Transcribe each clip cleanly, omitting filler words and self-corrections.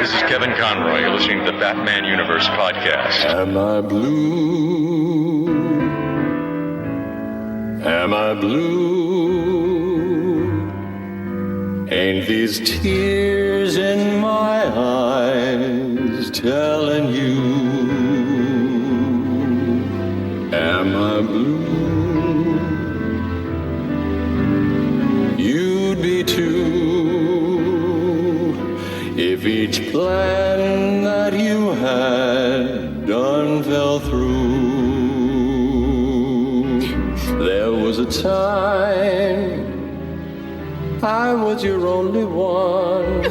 This is Kevin Conroy. You're listening to the Batman Universe podcast. Am I blue? Am I blue? Ain't these tears in my eyes telling you? Am I blue? You'd be too if each plan that you had done fell through. There was a time I was your only one,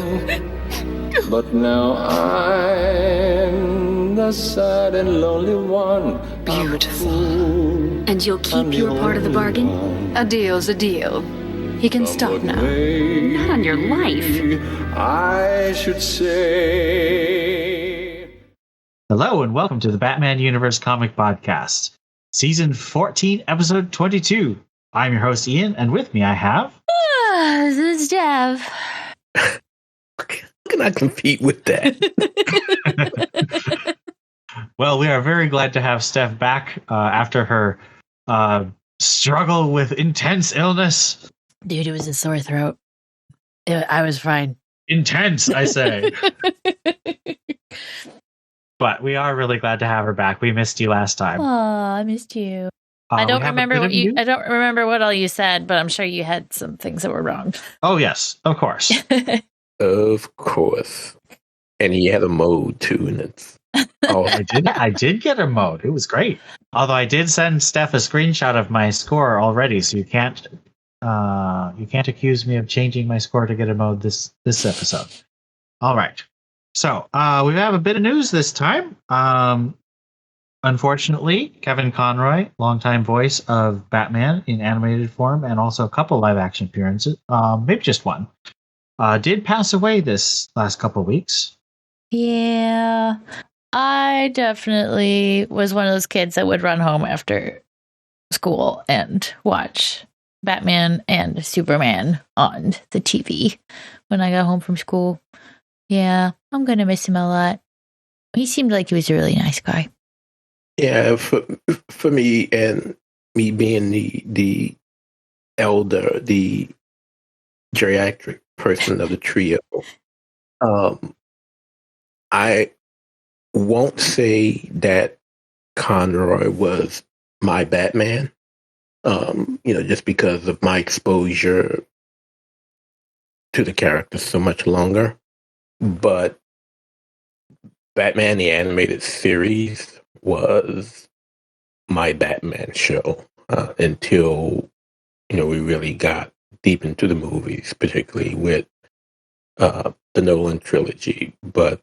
but now I'm the sad and lonely one. Beautiful. And you'll keep your part of the bargain? A deal's a deal. You can stop now. Not on your life. I should say. Hello and welcome to the Batman Universe Comic Podcast, Season 14, Episode 22. I'm your host, Ian, and with me I have... This is Dev. How can I compete with that? Well, we are very glad to have Steph back after her struggle with intense illness. Dude, it was a sore throat. I was fine. Intense, I say. But we are really glad to have her back. We missed you last time. Oh, I missed you. I don't remember what all you said, but I'm sure you had some things that were wrong. Oh yes, of course. Of course. And he had a mode too, and it's I did get a mode. It was great. Although I did send Steph a screenshot of my score already, so you can't accuse me of changing my score to get a mode this episode. All right. So we have a bit of news this time. Unfortunately, Kevin Conroy, longtime voice of Batman in animated form, and also a couple live action appearances, maybe just one, did pass away this last couple of weeks. Yeah, I definitely was one of those kids that would run home after school and watch Batman and Superman on the TV when I got home from school. Yeah, I'm going to miss him a lot. He seemed like he was a really nice guy. yeah, for me, and me being the elder, the geriatric person of the trio, I won't say that Conroy was my Batman. Just because of my exposure to the character so much longer. But Batman the Animated Series was my Batman show until we really got deep into the movies, particularly with the Nolan trilogy. But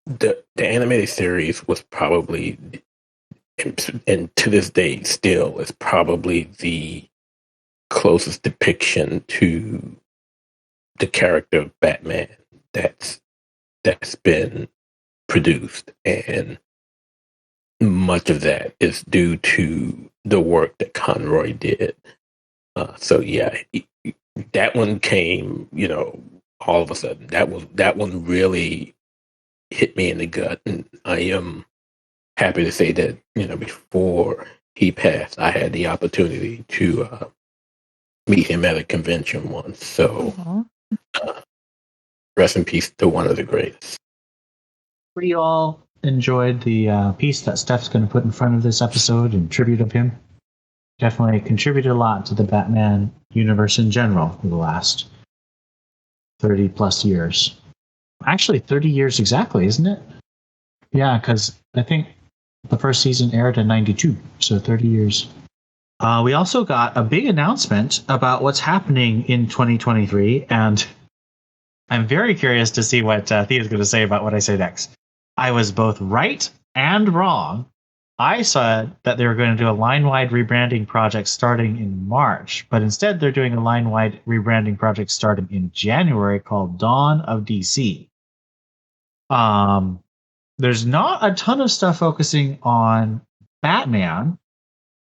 the animated series was probably, and to this day still, is probably the closest depiction to the character of Batman that's been produced, and much of that is due to the work that Conroy did. So yeah, that one came, all of a sudden. That one really hit me in the gut, and I am happy to say that before he passed, I had the opportunity to meet him at a convention once. So rest in peace to one of the greatest. We all enjoyed the piece that Steph's going to put in front of this episode in tribute of him. Definitely contributed a lot to the Batman universe in general for the last 30 plus years. Actually, 30 years exactly, isn't it? Yeah, because I think the first season aired in 92, so 30 years. We also got a big announcement about what's happening in 2023, and I'm very curious to see what Thea's going to say about what I say next. I was both right and wrong. I said that they were going to do a line-wide rebranding project starting in March, but instead they're doing a line-wide rebranding project starting in January called Dawn of DC. There's not a ton of stuff focusing on Batman.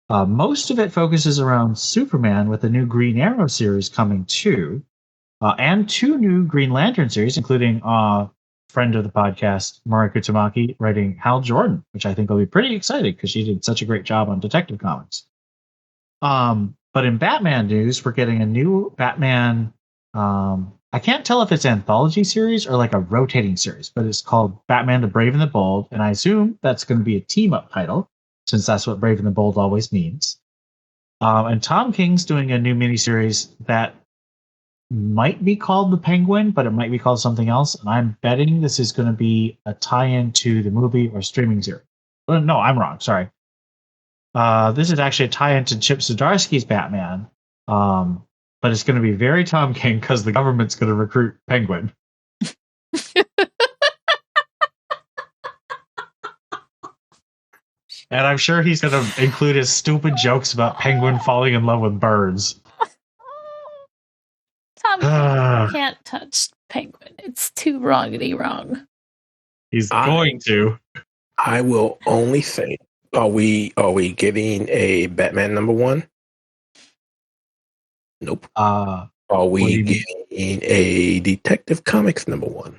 Most of it focuses around Superman with the new Green Arrow series coming too. and 2 new Green Lantern series, including friend of the podcast, Mariko Tamaki, writing Hal Jordan, which I think will be pretty exciting because she did such a great job on Detective Comics. But in Batman news, we're getting a new Batman. I can't tell if it's an anthology series or like a rotating series, but it's called Batman the Brave and the Bold. And I assume that's going to be a team up title, since that's what Brave and the Bold always means. And Tom King's doing a new miniseries that might be called The Penguin, but it might be called something else. And I'm betting this is going to be a tie-in to the movie or streaming series. Well, no, I'm wrong. Sorry. This is actually a tie-in to Chip Zdarsky's Batman, but it's going to be very Tom King because the government's going to recruit Penguin. And I'm sure he's going to include his stupid jokes about Penguin falling in love with birds. Tom King can't touch Penguin. It's too wrong. He's going to. I will only say, are we getting a Batman #1? Nope. Are we getting a Detective Comics #1?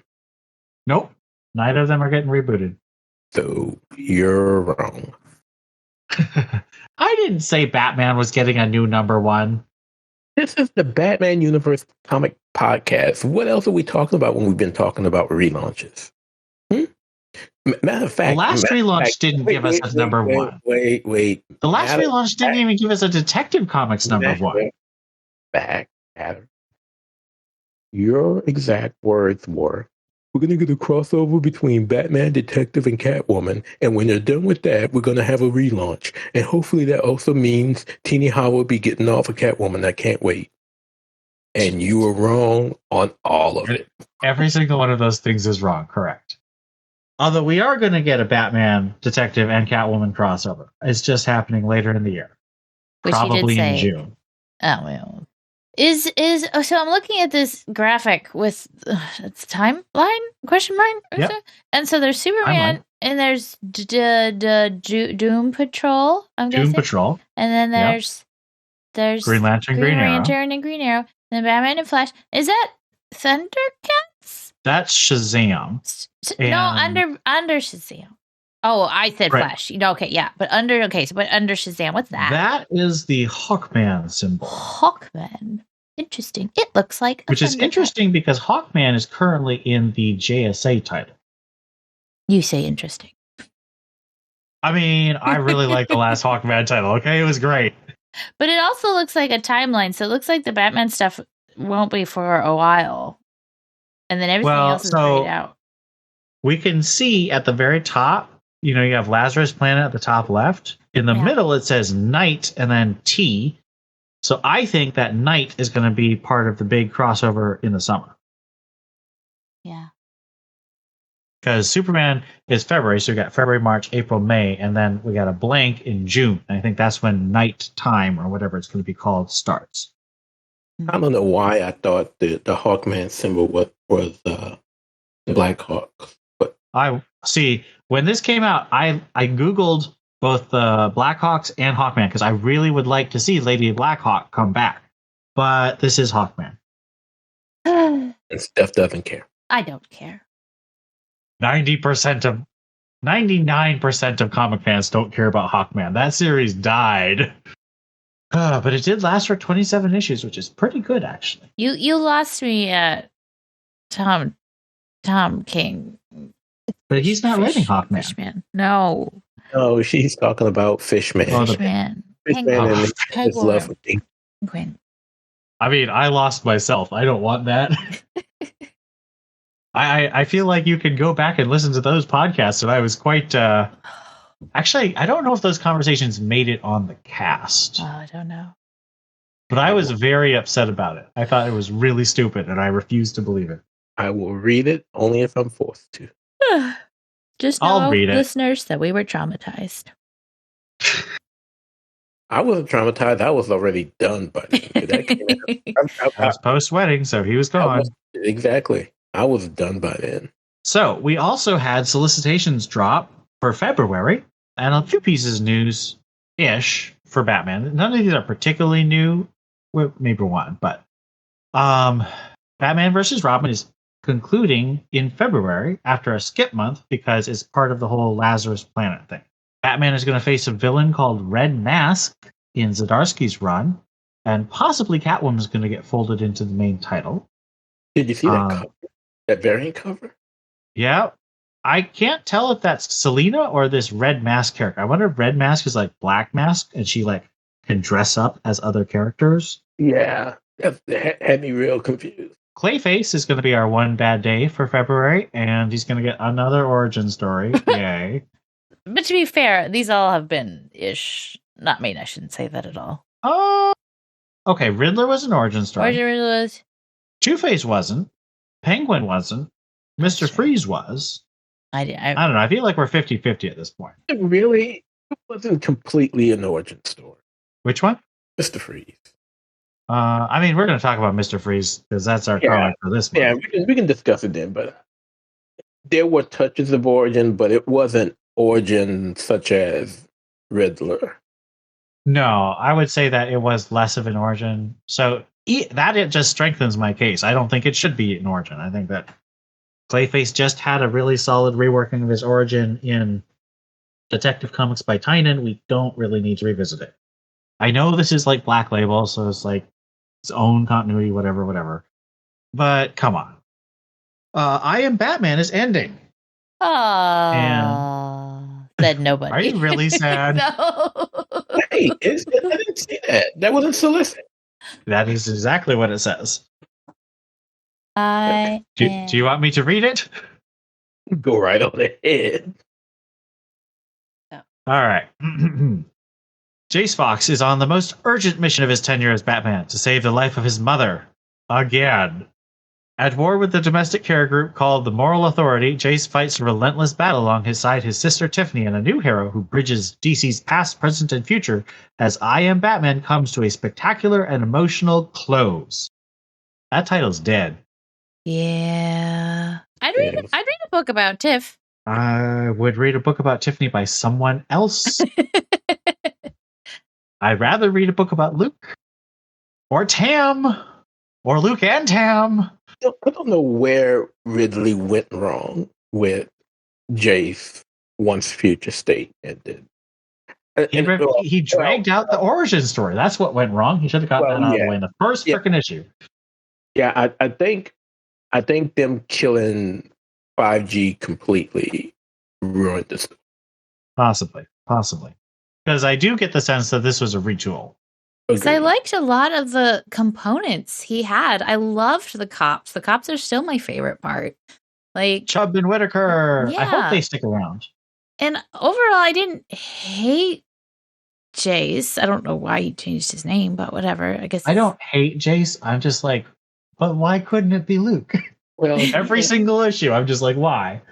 Nope. Neither of them are getting rebooted. So you're wrong. I didn't say Batman was getting a new #1. This is the Batman Universe Comic Podcast. What else are we talking about when we've been talking about relaunches? Matter of fact, the last relaunch didn't give us a #1. Wait. The last relaunch didn't even give us a Detective Comics #1. Back, Adam. Your exact words were, we're going to get a crossover between Batman, Detective, and Catwoman. And when they're done with that, we're going to have a relaunch. And hopefully that also means Teenie Howard will be getting off of Catwoman. I can't wait. And you were wrong on all of it. Every single one of those things is wrong, correct. Although we are going to get a Batman, Detective, and Catwoman crossover. It's just happening later in the year. Which probably in June. Oh, well. So I'm looking at this graphic with it's timeline question mark, yep. And so there's Superman and there's Doom Patrol. I'm guessing. Doom Patrol, and then there's Green Lantern, Green Lantern, and Green Arrow, and then Batman and Flash. Is that Thundercats? That's Shazam. No, under Shazam. Oh, I said Flash. Okay, yeah, but under Shazam, what's that? That is the Hawkman symbol. Hawkman. Interesting. It looks like which is interesting because Hawkman is currently in the JSA title. You say interesting. I mean, I really like the last Hawkman title. Okay, it was great. But it also looks like a timeline, so it looks like the Batman stuff won't be for a while, and then everything else is laid out. We can see at the very top. You know, you have Lazarus Planet at the top left. In the middle, it says Night and then T. So I think that Night is going to be part of the big crossover in the summer. Yeah. Because Superman is February, so we got February, March, April, May, and then we got a blank in June. And I think that's when Night Time, or whatever it's going to be called, starts. I don't know why I thought the Hawkman symbol was the Black Hawk. But I see. When this came out, I Googled both the Blackhawks and Hawkman because I really would like to see Lady Blackhawk come back. But this is Hawkman. And Steph doesn't care. I don't care. 99% of comic fans don't care about Hawkman. That series died. But it did last for 27 issues, which is pretty good, actually. You lost me at Tom King. But he's not writing Hawkman. Fishman. No. Oh, she's talking about Fishman. Fishman. Fishman and his love for Penguin. I mean, I lost myself. I don't want that. I feel like you could go back and listen to those podcasts, and I was quite... Actually, I don't know if those conversations made it on the cast. Oh, I don't know. But I was very upset about it. I thought it was really stupid, and I refused to believe it. I will read it only if I'm forced to. Just know, listeners, that we were traumatized. I wasn't traumatized. I was already done by then. I was post-wedding, so he was gone. Exactly. I was done by then. So we also had solicitations drop for February, and a few pieces of news-ish for Batman. None of these are particularly new. Well, maybe one, but Batman vs. Robin is concluding in February after a skip month because it's part of the whole Lazarus Planet thing. Batman is going to face a villain called Red Mask in Zdarsky's run, and possibly Catwoman is going to get folded into the main title. Did you see that cover? That variant cover? Yeah. I can't tell if that's Selina or this Red Mask character. I wonder if Red Mask is like Black Mask and she like can dress up as other characters. Yeah. That had me real confused. Clayface is going to be our one bad day for February, and he's going to get another origin story. Yay. But to be fair, these all have been ish. Not mean, I shouldn't say that at all. Okay, Riddler was an origin story. Riddler was. Two-Face wasn't. Penguin wasn't. Mr. Freeze was. I don't know. I feel like we're 50-50 at this point. It really wasn't completely an origin story. Which one? Mr. Freeze. I mean, we're going to talk about Mr. Freeze because that's our comic for this month. Yeah, we can discuss it then, but there were touches of origin, but it wasn't origin such as Riddler. No, I would say that it was less of an origin. So it just strengthens my case. I don't think it should be an origin. I think that Clayface just had a really solid reworking of his origin in Detective Comics by Tynan. We don't really need to revisit it. I know this is like Black Label, so it's like its own continuity, whatever. But come on. I Am Batman is ending. Said nobody. Are you really sad? No. Hey, I didn't see that. That wasn't solicit. That is exactly what it says. Do you want me to read it? Go right on ahead. No. All right. Jace Fox is on the most urgent mission of his tenure as Batman to save the life of his mother. Again. At war with the domestic care group called the Moral Authority, Jace fights a relentless battle alongside his sister Tiffany and a new hero who bridges DC's past, present, and future as I Am Batman comes to a spectacular and emotional close. That title's dead. Yeah. I'd read a book about Tiff. I would read a book about Tiffany by someone else. I'd rather read a book about Luke. Or Tam. Or Luke and Tam. I don't know where Ridley went wrong with Jace once Future State ended. He dragged out the origin story. That's what went wrong. He should have gotten that out of the way in the first freaking issue. Yeah, I think them killing 5G completely ruined this story. Possibly. Because I do get the sense that this was a retool. Because I liked a lot of the components he had. I loved the cops. The cops are still my favorite part. Like Chubb and Whitaker. Yeah. I hope they stick around. And overall, I didn't hate Jace. I don't know why he changed his name, but whatever. I guess I don't hate Jace. I'm just like, but why couldn't it be Luke? Well, every single issue, I'm just like, why?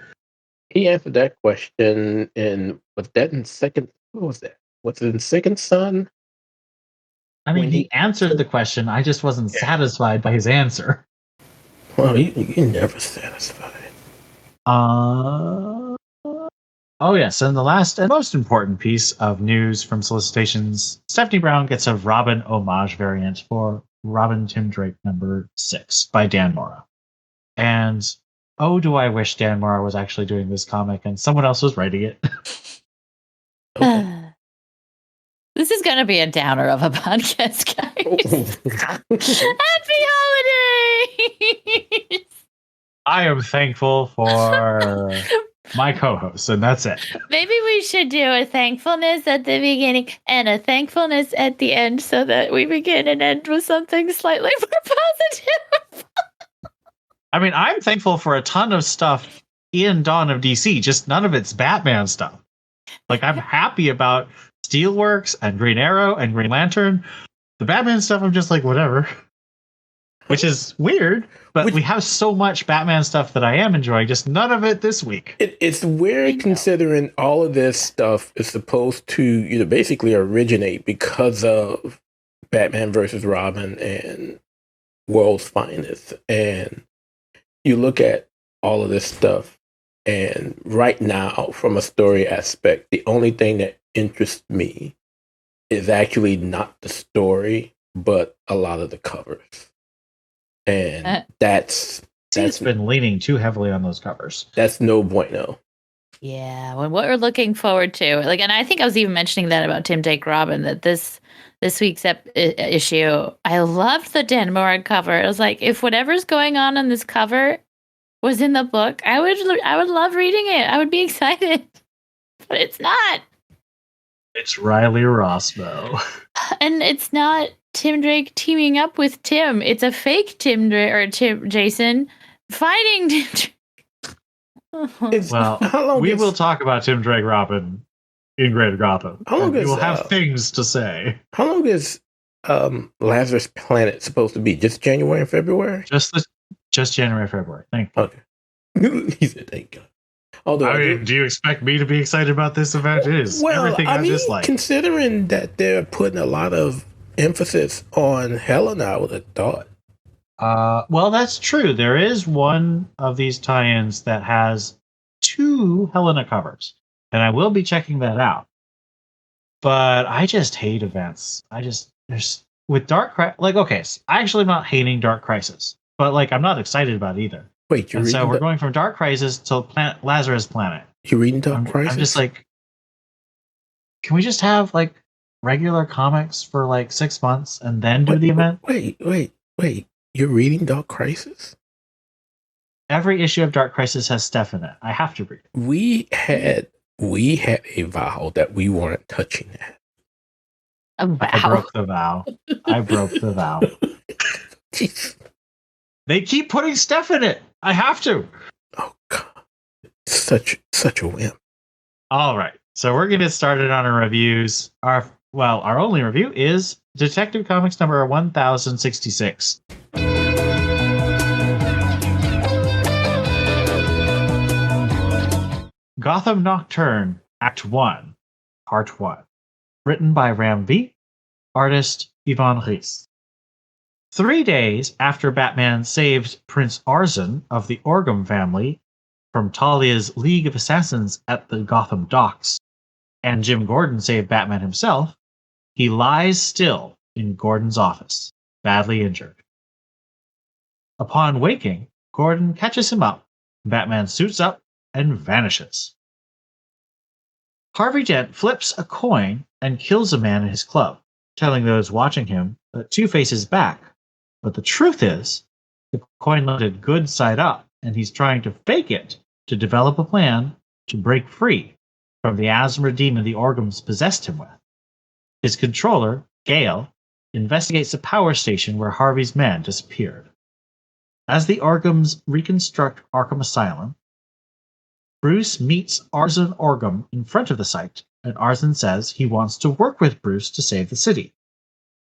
He answered that question was it in Second Son? I mean, he answered the question. I just wasn't satisfied by his answer. Well, you're never satisfied. Oh, yes. And the last and most important piece of news from solicitations, Stephanie Brown gets a Robin homage variant for Robin Tim Drake number 6 by Dan Mora. And oh, do I wish Dan Mora was actually doing this comic and someone else was writing it. This is going to be a downer of a podcast, guys. Happy holidays! I am thankful for my co-hosts, and that's it. Maybe we should do a thankfulness at the beginning and a thankfulness at the end so that we begin and end with something slightly more positive. I mean, I'm thankful for a ton of stuff in Dawn of DC, just none of it's Batman stuff. Like, I'm happy about Steelworks and Green Arrow and Green Lantern. The Batman stuff, I'm just like, whatever. Which is weird, but we have so much Batman stuff that I am enjoying, just none of it this week. It's weird considering all of this stuff is supposed to, basically originate because of Batman versus Robin and World's Finest. And you look at all of this stuff, and right now, from a story aspect, the only thing that interests me is actually not the story, but a lot of the covers. and that's It's been leaning too heavily on those covers. That's no bueno. Yeah, well, what we're looking forward to, like, and I think I was even mentioning that about Tim Drake Robin, that this week's issue, I loved the Dan Mora cover. It was like, if whatever's going on this cover was in the book, I would love reading it. I would be excited, but it's not. It's Riley Rossmo, and it's not Tim Drake teaming up with Tim. It's a fake Tim Drake or Jason fighting Tim Drake. Well, we will talk about Tim Drake Robin in Greater Gotham. We will have things to say. How long is Lazarus Planet supposed to be? Just January and February? Just January, February. Thank you. Okay. He said, thank God. Although, do you expect me to be excited about this event? It is everything I dislike. Considering that they're putting a lot of emphasis on Helena, I would have thought. Well, that's true. There is one of these tie-ins that has 2 Helena covers, and I will be checking that out. But I just hate events. With Dark Crisis, I actually am not hating Dark Crisis, but I'm not excited about it either. Wait, we're going from Dark Crisis to Lazarus Planet. You're reading Dark Crisis? I'm just can we just have regular comics for 6 months and then do the event? Wait. You're reading Dark Crisis? Every issue of Dark Crisis has Steph in it. I have to read it. We had a vow that we weren't touching that. A vow? I broke the vow. Jeez. They keep putting Steph in it. I have to. Oh God, such a whim. All right, so we're gonna get started on our reviews. Our only review is Detective Comics number 1066. Gotham Nocturne, Act 1, Part 1. Written by Ram V. Artist Ivan Reis. 3 days after Batman saved Prince Arzon of the Orgum family from Talia's League of Assassins at the Gotham docks, and Jim Gordon saved Batman himself, he lies still in Gordon's office, badly injured. Upon waking, Gordon catches him up, Batman suits up and vanishes. Harvey Dent flips a coin and kills a man in his club, telling those watching him that Two-Face is back. But the truth is, the coin landed good side up, and he's trying to fake it to develop a plan to break free from the Asthma demon the Orgums possessed him with. His controller, Gale, investigates the power station where Harvey's men disappeared. As the Orgums reconstruct Arkham Asylum, Bruce meets Arzon Orgum in front of the site, and Arzon says he wants to work with Bruce to save the city.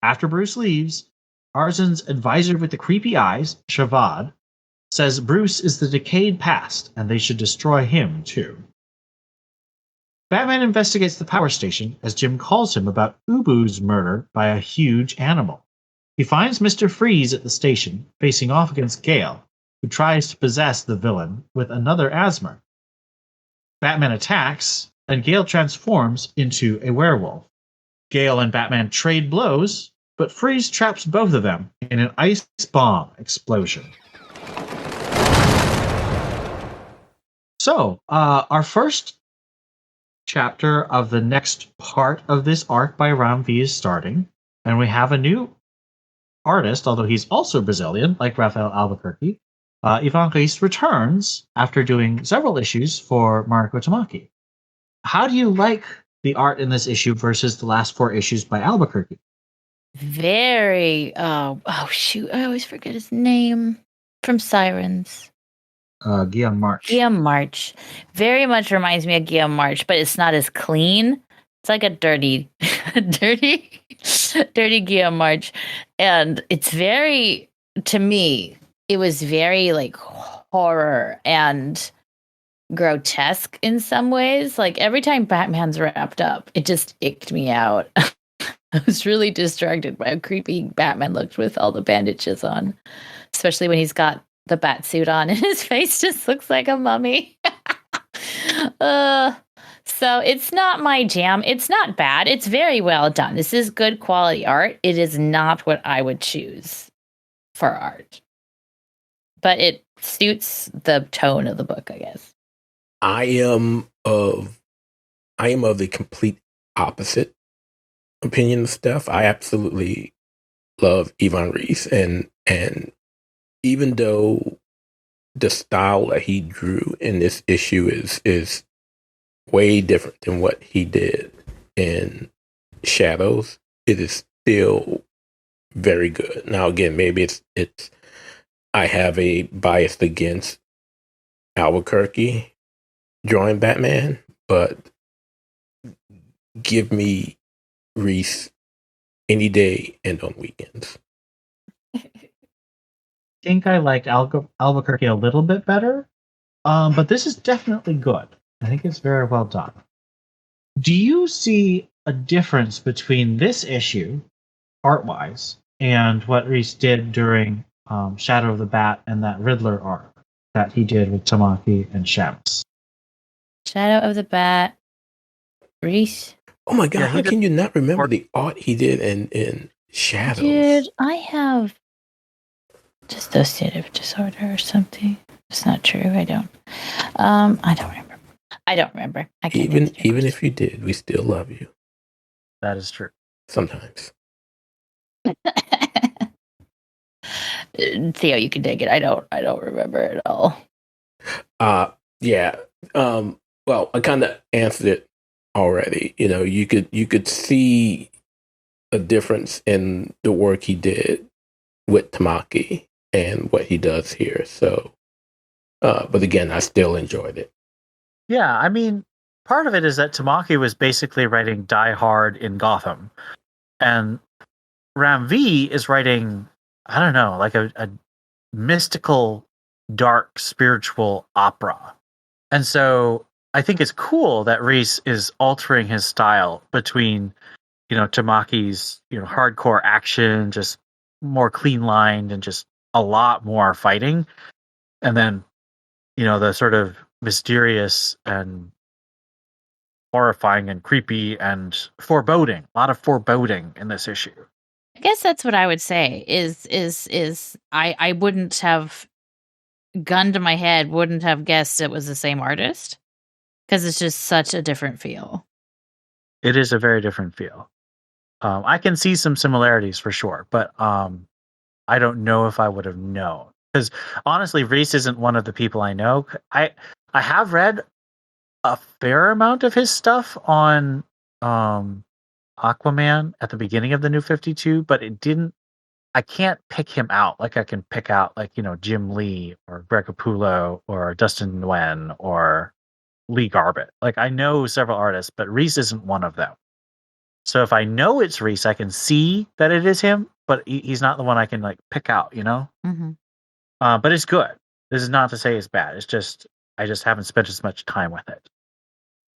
After Bruce leaves, Arzon's advisor with the creepy eyes, Shavad, says Bruce is the decayed past and they should destroy him too. Batman investigates the power station as Jim calls him about Ubu's murder by a huge animal. He finds Mr. Freeze at the station, facing off against Gale, who tries to possess the villain with another Asthma. Batman attacks, and Gale transforms into a werewolf. Gale and Batman trade blows, but Freeze traps both of them in an ice bomb explosion. So, our first chapter of the next part of this arc by Ram V is starting, and we have a new artist, although he's also Brazilian, like Rafael Albuquerque. Ivan Reis returns after doing several issues for Mariko Tamaki. How do you like the art in this issue versus the last 4 issues by Albuquerque? Very, oh shoot, I always forget his name. From Sirens. Guillaume March. Guillaume March. Very much reminds me of Guillaume March, but it's not as clean. It's like a dirty Guillaume March. And it's very, to me, it was very horror and grotesque in some ways. Every time Batman's wrapped up, it just icked me out. I was really distracted by how creepy Batman looked with all the bandages on, especially when he's got the bat suit on and his face just looks like a mummy. So it's not my jam. It's not bad. It's very well done. This is good quality art. It is not what I would choose for art. but it suits the tone of the book, I guess. I am of the complete opposite opinion of Steph. I absolutely love Ivan Reis, and even though the style that he drew in this issue is way different than what he did in Shadows, it is still very good. Now, again, maybe it's I have a bias against Albuquerque drawing Batman, but give me Reese any day and on weekends. I think I like Albuquerque a little bit better, but this is definitely good. I think it's very well done. Do you see a difference between this issue, art-wise, and what Reese did during Shadow of the Bat and that Riddler arc that he did with Tamaki and Shams? Shadow of the Bat, Reese. Oh my god, how can you not remember the art he did in Shadows? Dude, I have dissociative disorder or something. It's not true. I don't. I don't remember. I can't even if you did, we still love you. That is true. Sometimes. Theo, you can take it. I don't remember at all. Yeah. Well, I kind of answered it already. You know, you could see a difference in the work he did with Tamaki and what he does here. So, but again, I still enjoyed it. Yeah, I mean, part of it is that Tamaki was basically writing Die Hard in Gotham, and Ram V is writing, I don't know, like a mystical, dark, spiritual opera. And so I think it's cool that Reese is altering his style between, Tamaki's, hardcore action, just more clean lined and just a lot more fighting. And then, the sort of mysterious and horrifying and creepy and foreboding, a lot of foreboding in this issue. I guess that's what I would say is I wouldn't have, gun to my head, wouldn't have guessed it was the same artist, because it's just such a different feel. It is a very different feel. I can see some similarities for sure, but I don't know if I would have known, because honestly, Reese isn't one of the people I know. I have read a fair amount of his stuff on Aquaman at the beginning of the New 52, but I can't pick him out like I can pick out Jim Lee or Greg Capullo or Dustin Nguyen or Lee Garbett. Like, I know several artists, but Reese isn't one of them. So if I know it's Reese, I can see that it is him, but he's not the one I can pick out, Mm-hmm. But it's good. This is not to say it's bad. It's just I just haven't spent as much time with it.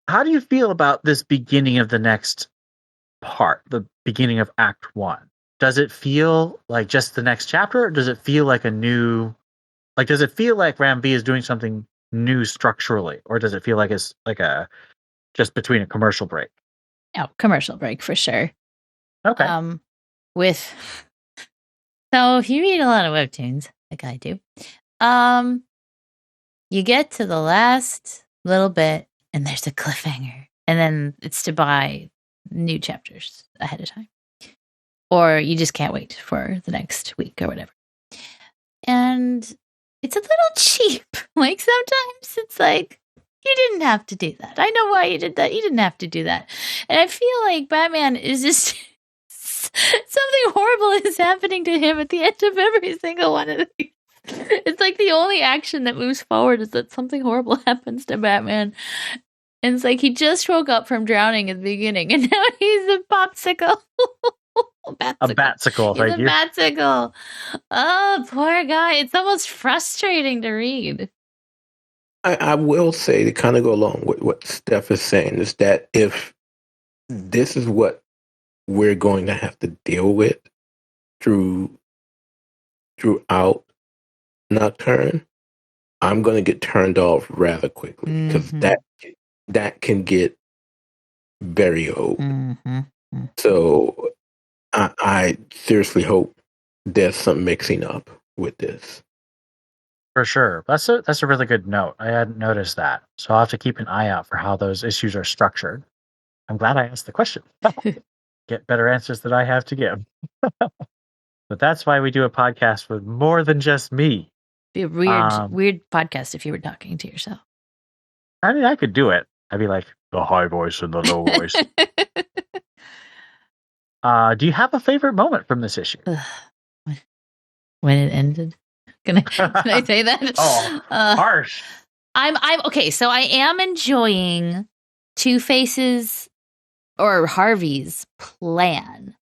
How do you feel about this beginning of the next part, the beginning of Act 1? Does it feel like just the next chapter, or does it feel like does it feel like Ram V is doing something new structurally, or does it feel like it's just between a commercial break? Oh, commercial break for sure. Okay. So if you read a lot of webtoons, like I do, you get to the last little bit and there's a cliffhanger, and then it's to buy new chapters ahead of time, or you just can't wait for the next week or whatever. And it's a little cheap. Like, sometimes it's like, you didn't have to do that. I know why you did that. You didn't have to do that. And I feel like Batman is just something horrible is happening to him at the end of every single one of these. It's like the only action that moves forward is that something horrible happens to Batman. And it's like he just woke up from drowning at the beginning, and now he's a popsicle. A batsicle. He's a batsicle. Oh, poor guy. It's almost frustrating to read. I will say, to kind of go along with what Steph is saying, is that if this is what we're going to have to deal with throughout Nocturne, I'm going to get turned off rather quickly, because that can get very old. Mm-hmm. So I seriously hope there's some mixing up with this. For sure. That's a really good note. I hadn't noticed that. So I'll have to keep an eye out for how those issues are structured. I'm glad I asked the question. Get better answers that I have to give. But that's why we do a podcast with more than just me. Be a weird podcast if you were talking to yourself. I mean, I could do it. I'd be like, the high voice and the low voice. Do you have a favorite moment from this issue? When it ended? Can I say that? Oh, harsh. I'm okay. So I am enjoying Two-Face's or Harvey's plan.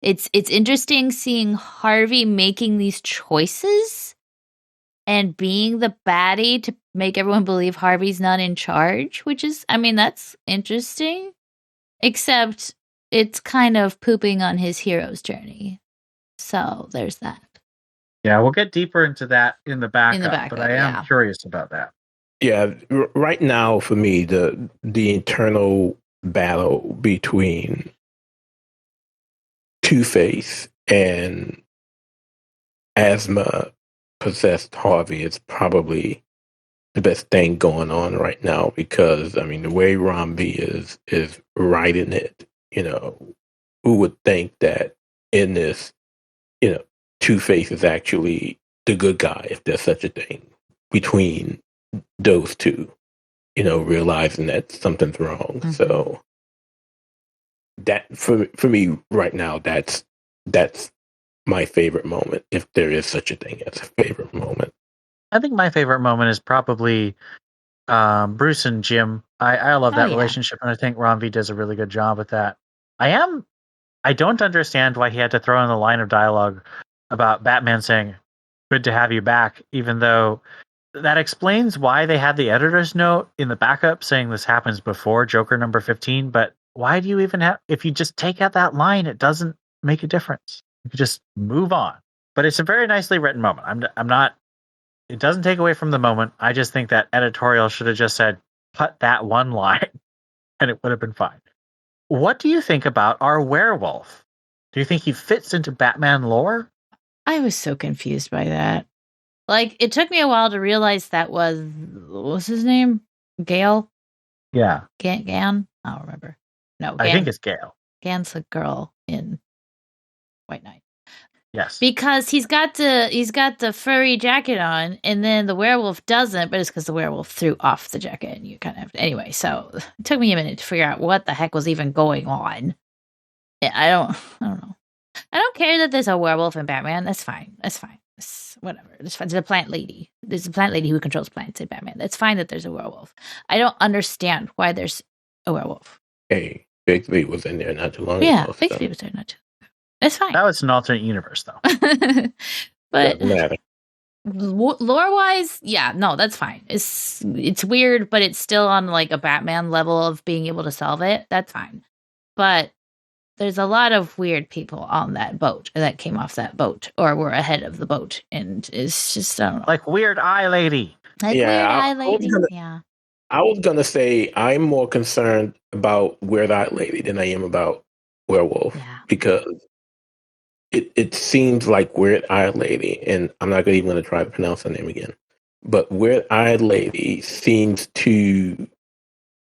It's interesting seeing Harvey making these choices and being the baddie to make everyone believe Harvey's not in charge, which is, I mean, that's interesting. Except it's kind of pooping on his hero's journey. So there's that. Yeah, we'll get deeper into that in the backup, but I am yeah. curious about that. Yeah, right now for me, the internal battle between Two-Face and asthma possessed Harvey is probably the best thing going on right now, because I mean the way Romby is writing it, who would think that in this, Two-Face is actually the good guy, if there's such a thing, between those two, realizing that something's wrong. Mm-hmm. So that for me right now, that's my favorite moment, if there is such a thing as a favorite moment. I think my favorite moment is probably Bruce and Jim. I love that relationship, and I think Romby does a really good job with that. I don't understand why he had to throw in the line of dialogue about Batman saying, "Good to have you back," even though that explains why they had the editor's note in the backup saying this happens before Joker number 15. But why do you even have, if you just take out that line, it doesn't make a difference. You could just move on. But it's a very nicely written moment. I'm not, it doesn't take away from the moment. I just think that editorial should have just said, cut that one line, and it would have been fine. What do you think about our werewolf? Do you think he fits into Batman lore? I was so confused by that. Like, it took me a while to realize that was, what's his name? Gale? Yeah. Gan? I don't remember. No, I think it's Gale. Gan's the girl in White Knight. Yes. Because he's got the furry jacket on, and then the werewolf doesn't, but it's because the werewolf threw off the jacket, and you kind of have to, anyway, so it took me a minute to figure out what the heck was even going on. Yeah, I don't know. I don't care that there's a werewolf in Batman. That's fine. It's whatever. It's fine. There's a plant lady. There's a plant lady who controls plants in Batman. That's fine that there's a werewolf. I don't understand why there's a werewolf. Hey, Bixby was in there not too long ago. Yeah, Bixby was there not too long ago. That's fine. That was an alternate universe, though. But doesn't matter. Lore-wise, yeah, no, that's fine. It's weird, but it's still on like a Batman level of being able to solve it. That's fine. But there's a lot of weird people on that boat that came off that boat or were ahead of the boat, and it's just, I don't know. Like Weird Eye Lady. Like Weird Eye Lady, yeah. I was gonna say I'm more concerned about Weird Eye Lady than I am about Werewolf, because it seems like Weird Eye Lady, and I'm not even gonna try to pronounce her name again, but Weird Eye Lady seems to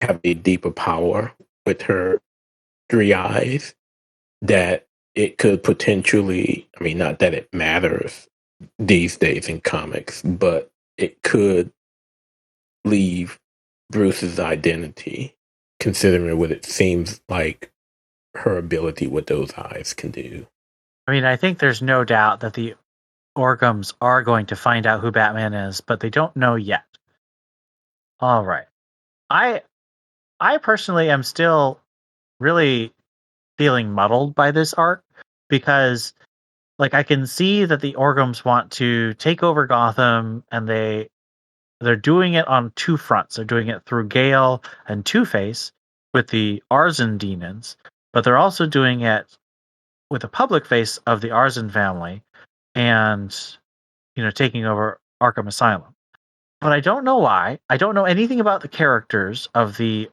have a deeper power with her 3 eyes that it could potentially, I mean, not that it matters these days in comics, but it could leave Bruce's identity, considering what it seems like her ability with those eyes can do. I mean, I think there's no doubt that the Orgums are going to find out who Batman is, but they don't know yet. All right. I personally am still really feeling muddled by this arc, because like I can see that the Orgums want to take over Gotham, and they're doing it on 2 fronts. They're doing it through Gale and Two-Face with the Arzen demons, but they're also doing it with the public face of the Arzen family and, taking over Arkham Asylum. But I don't know why. I don't know anything about the characters of the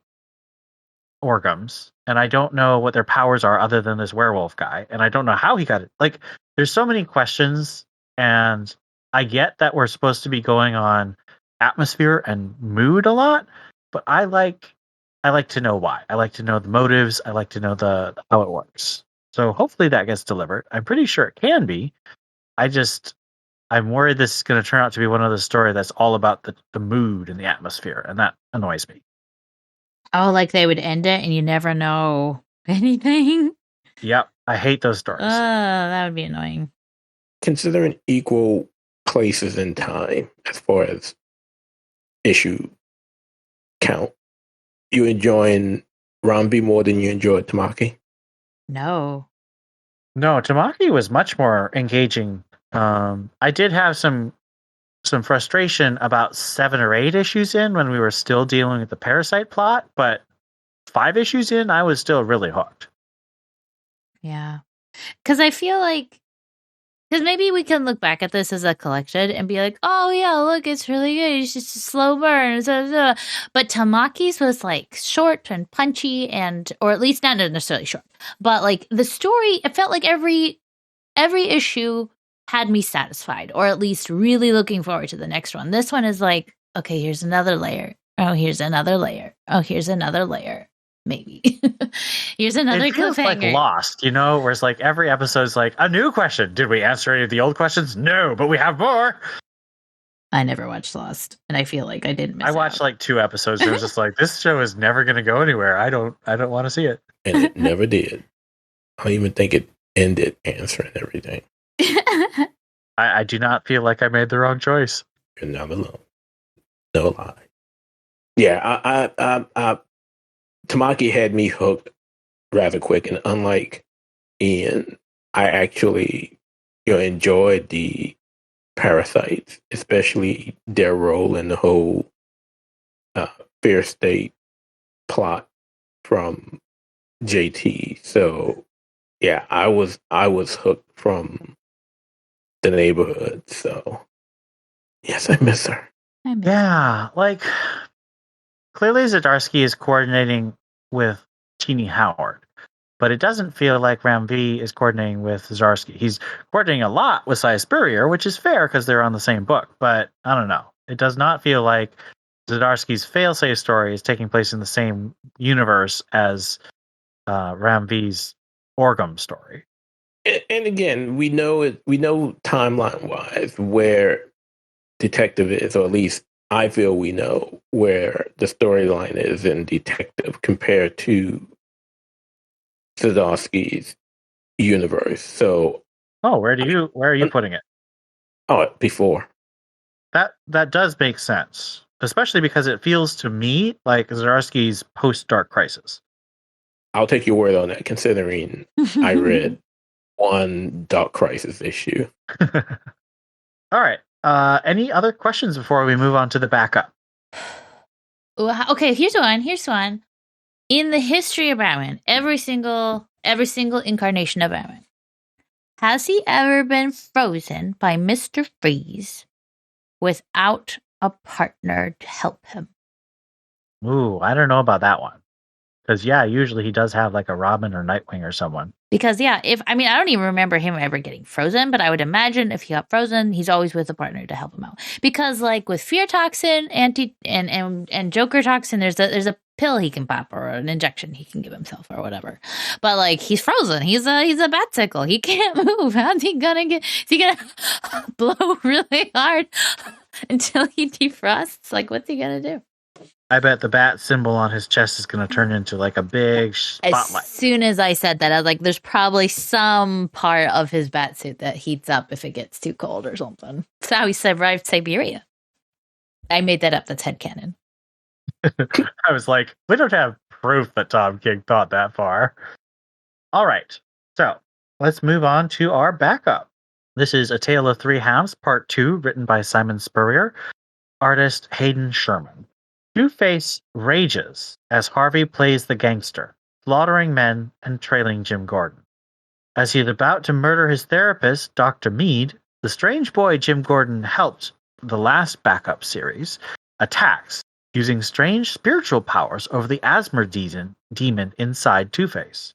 Orgums, and I don't know what their powers are other than this werewolf guy, and I don't know how he got it. Like, there's so many questions, and I get that we're supposed to be going on atmosphere and mood a lot, but I like to know why. I like to know the motives. I like to know the how it works. So hopefully that gets delivered. I'm pretty sure it can be. I'm worried this is going to turn out to be one of the story that's all about the mood and the atmosphere, and that annoys me. Oh, like they would end it and you never know anything? Yep, I hate those stories. That would be annoying. Considering equal places in time as far as issue count, you enjoying Rambi more than you enjoyed Tamaki? No. No, Tamaki was much more engaging. I did have some frustration about 7 or 8 issues in when we were still dealing with the parasite plot, but 5 issues in, I was still really hooked. Yeah. Because I feel like, because maybe we can look back at this as a collection and be like, oh yeah, look, it's really good. It's just a slow burn. But Tamaki's was like short and punchy, or at least not necessarily short, but like the story, it felt like every issue had me satisfied, or at least really looking forward to the next one. This one is like, okay, here's another layer. Oh, here's another layer. Oh, here's another layer. Maybe. Here's another It feels cliffhanger. like Lost, where it's like every episode's like a new question. Did we answer any of the old questions? No, but we have more. I never watched Lost, and I feel like I didn't miss I watched out. like 2 episodes and it was just like, this show is never going to go anywhere. I don't want to see it. And it never did. I don't even think it ended answering everything. I do not feel like I made the wrong choice. You're not alone. No lie. Yeah, I Tamaki had me hooked rather quick, and unlike Ian, I actually enjoyed the parasites, especially their role in the whole Fear State plot from JT. So yeah, I was hooked from the neighborhood. So yes, I miss her. Yeah, like clearly Zdarsky is coordinating with Teenie Howard, but it doesn't feel like Ram V is coordinating with Zdarsky. He's coordinating a lot with Cy Spurrier, which is fair because they're on the same book, but I don't know. It does not feel like Zdarsky's failsafe story is taking place in the same universe as Ram V's Orgum story. And again, we know timeline wise where Detective is, or at least I feel we know where the storyline is in Detective compared to Zdarsky's universe. So, where are you putting it? Oh, before that does make sense, especially because it feels to me like Zdarsky's post Dark Crisis. I'll take your word on that, considering I read one Dark Crisis issue. All right. Any other questions before we move on to the backup? Okay, here's one. In the history of Batman, every single incarnation of Batman, has he ever been frozen by Mr. Freeze without a partner to help him? Ooh, I don't know about that one. Because usually he does have like a Robin or Nightwing or someone. Because I don't even remember him ever getting frozen, but I would imagine if he got frozen, he's always with a partner to help him out. Because like with Fear Toxin, and Joker Toxin, there's a pill he can pop or an injection he can give himself or whatever. But like he's frozen. He's a Batsicle. He can't move. How's he gonna is he gonna blow really hard until he defrosts? Like what's he gonna do? I bet the bat symbol on his chest is going to turn into like a big spotlight. As soon as I said that, I was like, there's probably some part of his bat suit that heats up if it gets too cold or something. That's how he survived Siberia. I made that up. That's headcanon. I was like, we don't have proof that Tom King thought that far. All right. So let's move on to our backup. This is A Tale of Three Halves, Part 2, written by Simon Spurrier, artist Hayden Sherman. Two-Face rages as Harvey plays the gangster, slaughtering men and trailing Jim Gordon. As he is about to murder his therapist, Dr. Mead, the strange boy Jim Gordon helped the last backup series, attacks, using strange spiritual powers over the asthma demon inside Two-Face.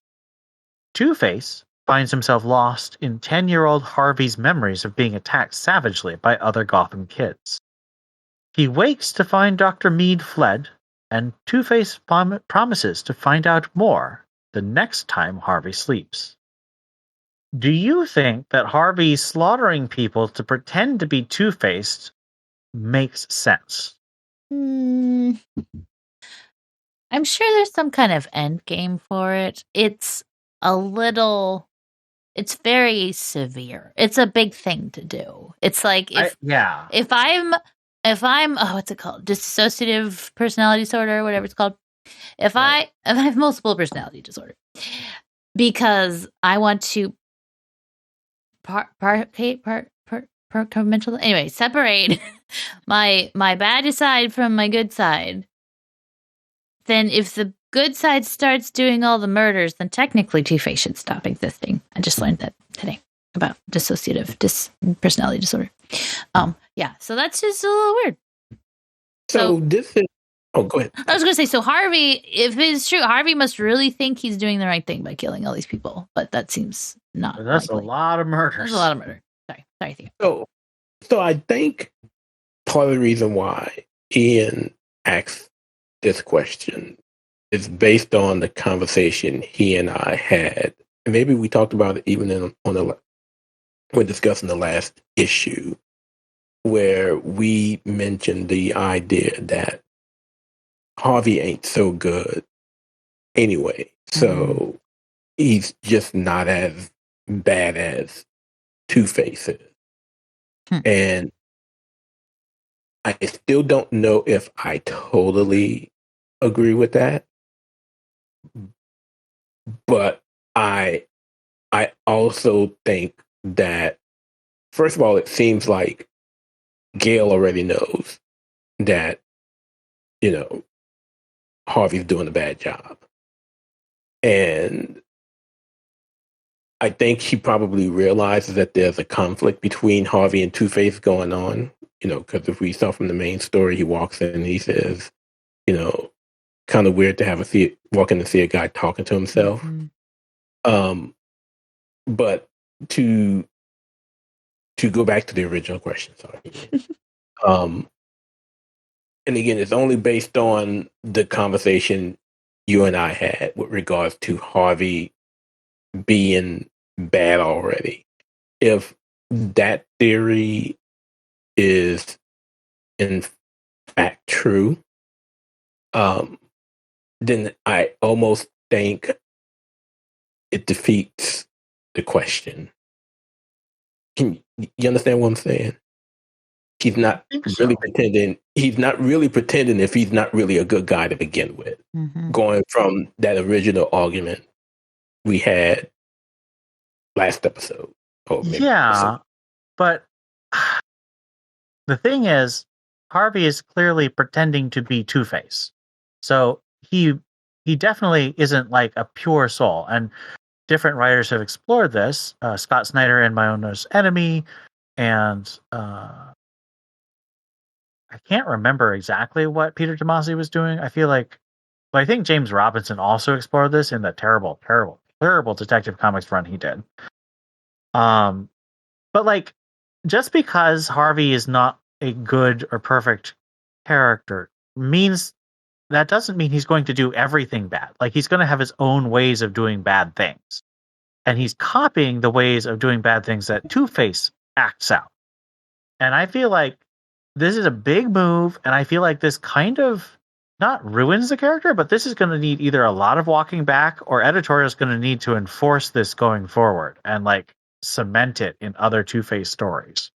Two-Face finds himself lost in 10-year-old Harvey's memories of being attacked savagely by other Gotham kids. He wakes to find Dr. Meade fled, and Two-Face promises to find out more the next time Harvey sleeps. Do you think that Harvey slaughtering people to pretend to be Two-Faced makes sense? I'm sure there's some kind of end game for it. It's very severe. It's a big thing to do. It's like if I'm what's it called? Dissociative personality disorder, whatever it's called. If I have multiple personality disorder because I want to separate my bad side from my good side, then if the good side starts doing all the murders, then technically Two-Face should stop existing. I just learned that today about dissociative personality disorder. So that's just a little weird. So this is... Oh, go ahead. I was going to say, so Harvey, if it's true, Harvey must really think he's doing the right thing by killing all these people, but that seems not That's likely. a lot of murders. There's a lot of murder. Sorry, Theo. So I think part of the reason why Ian asked this question is based on the conversation he and I had. And maybe we talked about it even when discussing the last issue, where we mentioned the idea that Harvey ain't so good anyway. So he's just not as bad as Two-Face is. And I still don't know if I totally agree with that. But I also think that, first of all, it seems like Gail already knows that, Harvey's doing a bad job. And I think he probably realizes that there's a conflict between Harvey and Two-Face going on, because if we saw from the main story, he walks in and he says, kind of weird to walk in and see a guy talking to himself. But to go back to the original question, sorry. And again, it's only based on the conversation you and I had with regards to Harvey being bad already. If that theory is in fact true, then I almost think it defeats the question. Can you understand what I'm saying? He's not really pretending. He's not really pretending if he's not really a good guy to begin with. Going from that original argument we had last episode. But the thing is, Harvey is clearly pretending to be Two-Face. So he definitely isn't like a pure soul. And different writers have explored this. Scott Snyder in My Own Worst Enemy, and I can't remember exactly what Peter Tomasi was doing. I think James Robinson also explored this in the terrible Detective Comics run he did. But like, just because Harvey is not a good or perfect character doesn't mean he's going to do everything bad. Like, he's going to have his own ways of doing bad things. And he's copying the ways of doing bad things that Two-Face acts out. And I feel like this is a big move, and I feel like this kind of not ruins the character, but this is going to need either a lot of walking back, or editorial is going to need to enforce this going forward and like cement it in other Two-Face stories.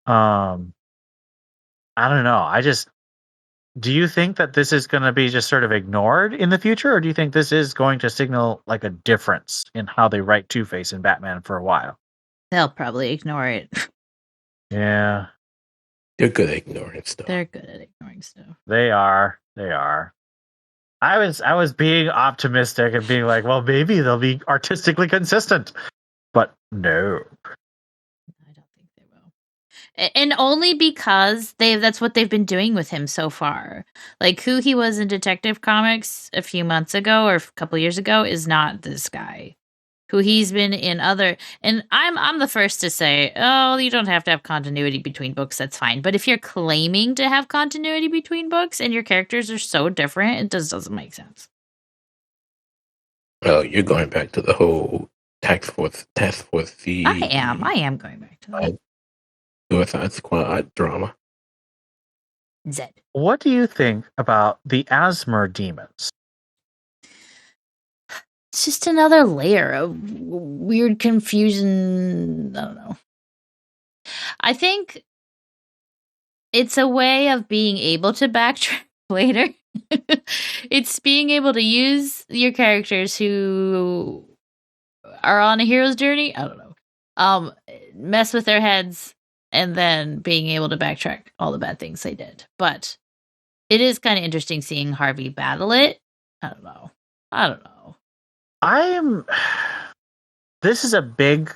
I don't know. Do you think that this is going to be just sort of ignored in the future, or do you think this is going to signal like a difference in how they write Two-Face and Batman for a while? They'll probably ignore it. Yeah. They're good at ignoring stuff. They're good at ignoring stuff. They are. I was being optimistic and being like, well, maybe they'll be artistically consistent. But no. I don't think they will. And only because that's what they've been doing with him so far. Like who he was in Detective Comics a few months ago or a couple years ago is not this guy. Who he's been in other, and I'm the first to say, oh, you don't have to have continuity between books, that's fine. But if you're claiming to have continuity between books and your characters are so different, it just doesn't make sense. Well, you're going back to the whole Task Force C. I am going back to that. Suicide Squad drama. Zed. What do you think about the Asmer demons? It's just another layer of weird confusion. I don't know. I think it's a way of being able to backtrack later. It's being able to use your characters who are on a hero's journey. I don't know. Mess with their heads and then being able to backtrack all the bad things they did. But it is kind of interesting seeing Harvey battle it. I don't know. This is a big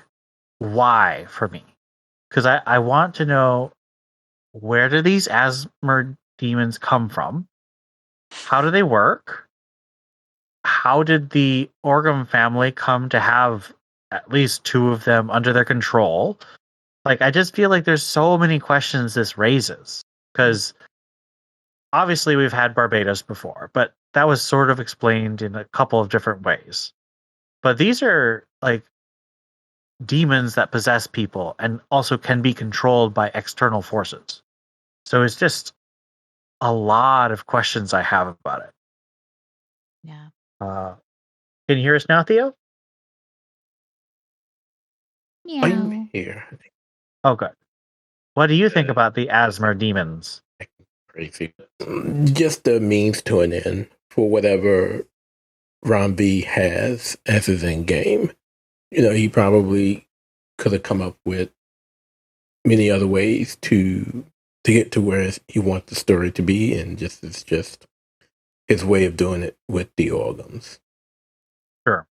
why for me. Because I want to know, where do these Asmer demons come from? How do they work? How did the Orgum family come to have at least 2 of them under their control? Like, I just feel like there's so many questions this raises. Because obviously we've had Barbados before, but that was sort of explained in a couple of different ways. But these are like demons that possess people and also can be controlled by external forces. So it's just a lot of questions I have about it. Yeah. Can you hear us now, Theo? Yeah. I'm here. Oh, good. What do you think about the Asmer demons? Crazy. Just the means to an end for whatever Ron B has as his end game. He probably could have come up with many other ways to get to where he wants the story to be, and it's just his way of doing it with the Orgums. Sure.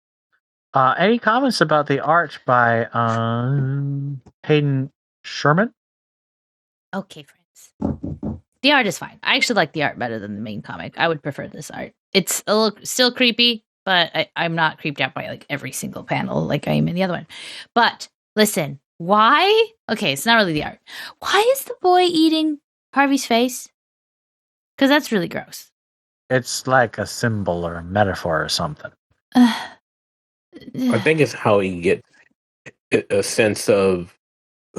Any comments about the art by Hayden Sherman? Okay, friends. The art is fine. I actually like the art better than the main comic. I would prefer this art. It's a little still creepy, but I'm not creeped out by like every single panel like I am in the other one. But listen, why? Okay, it's not really the art. Why is the boy eating Harvey's face? Because that's really gross. It's like a symbol or a metaphor or something. I think it's how he gets a sense of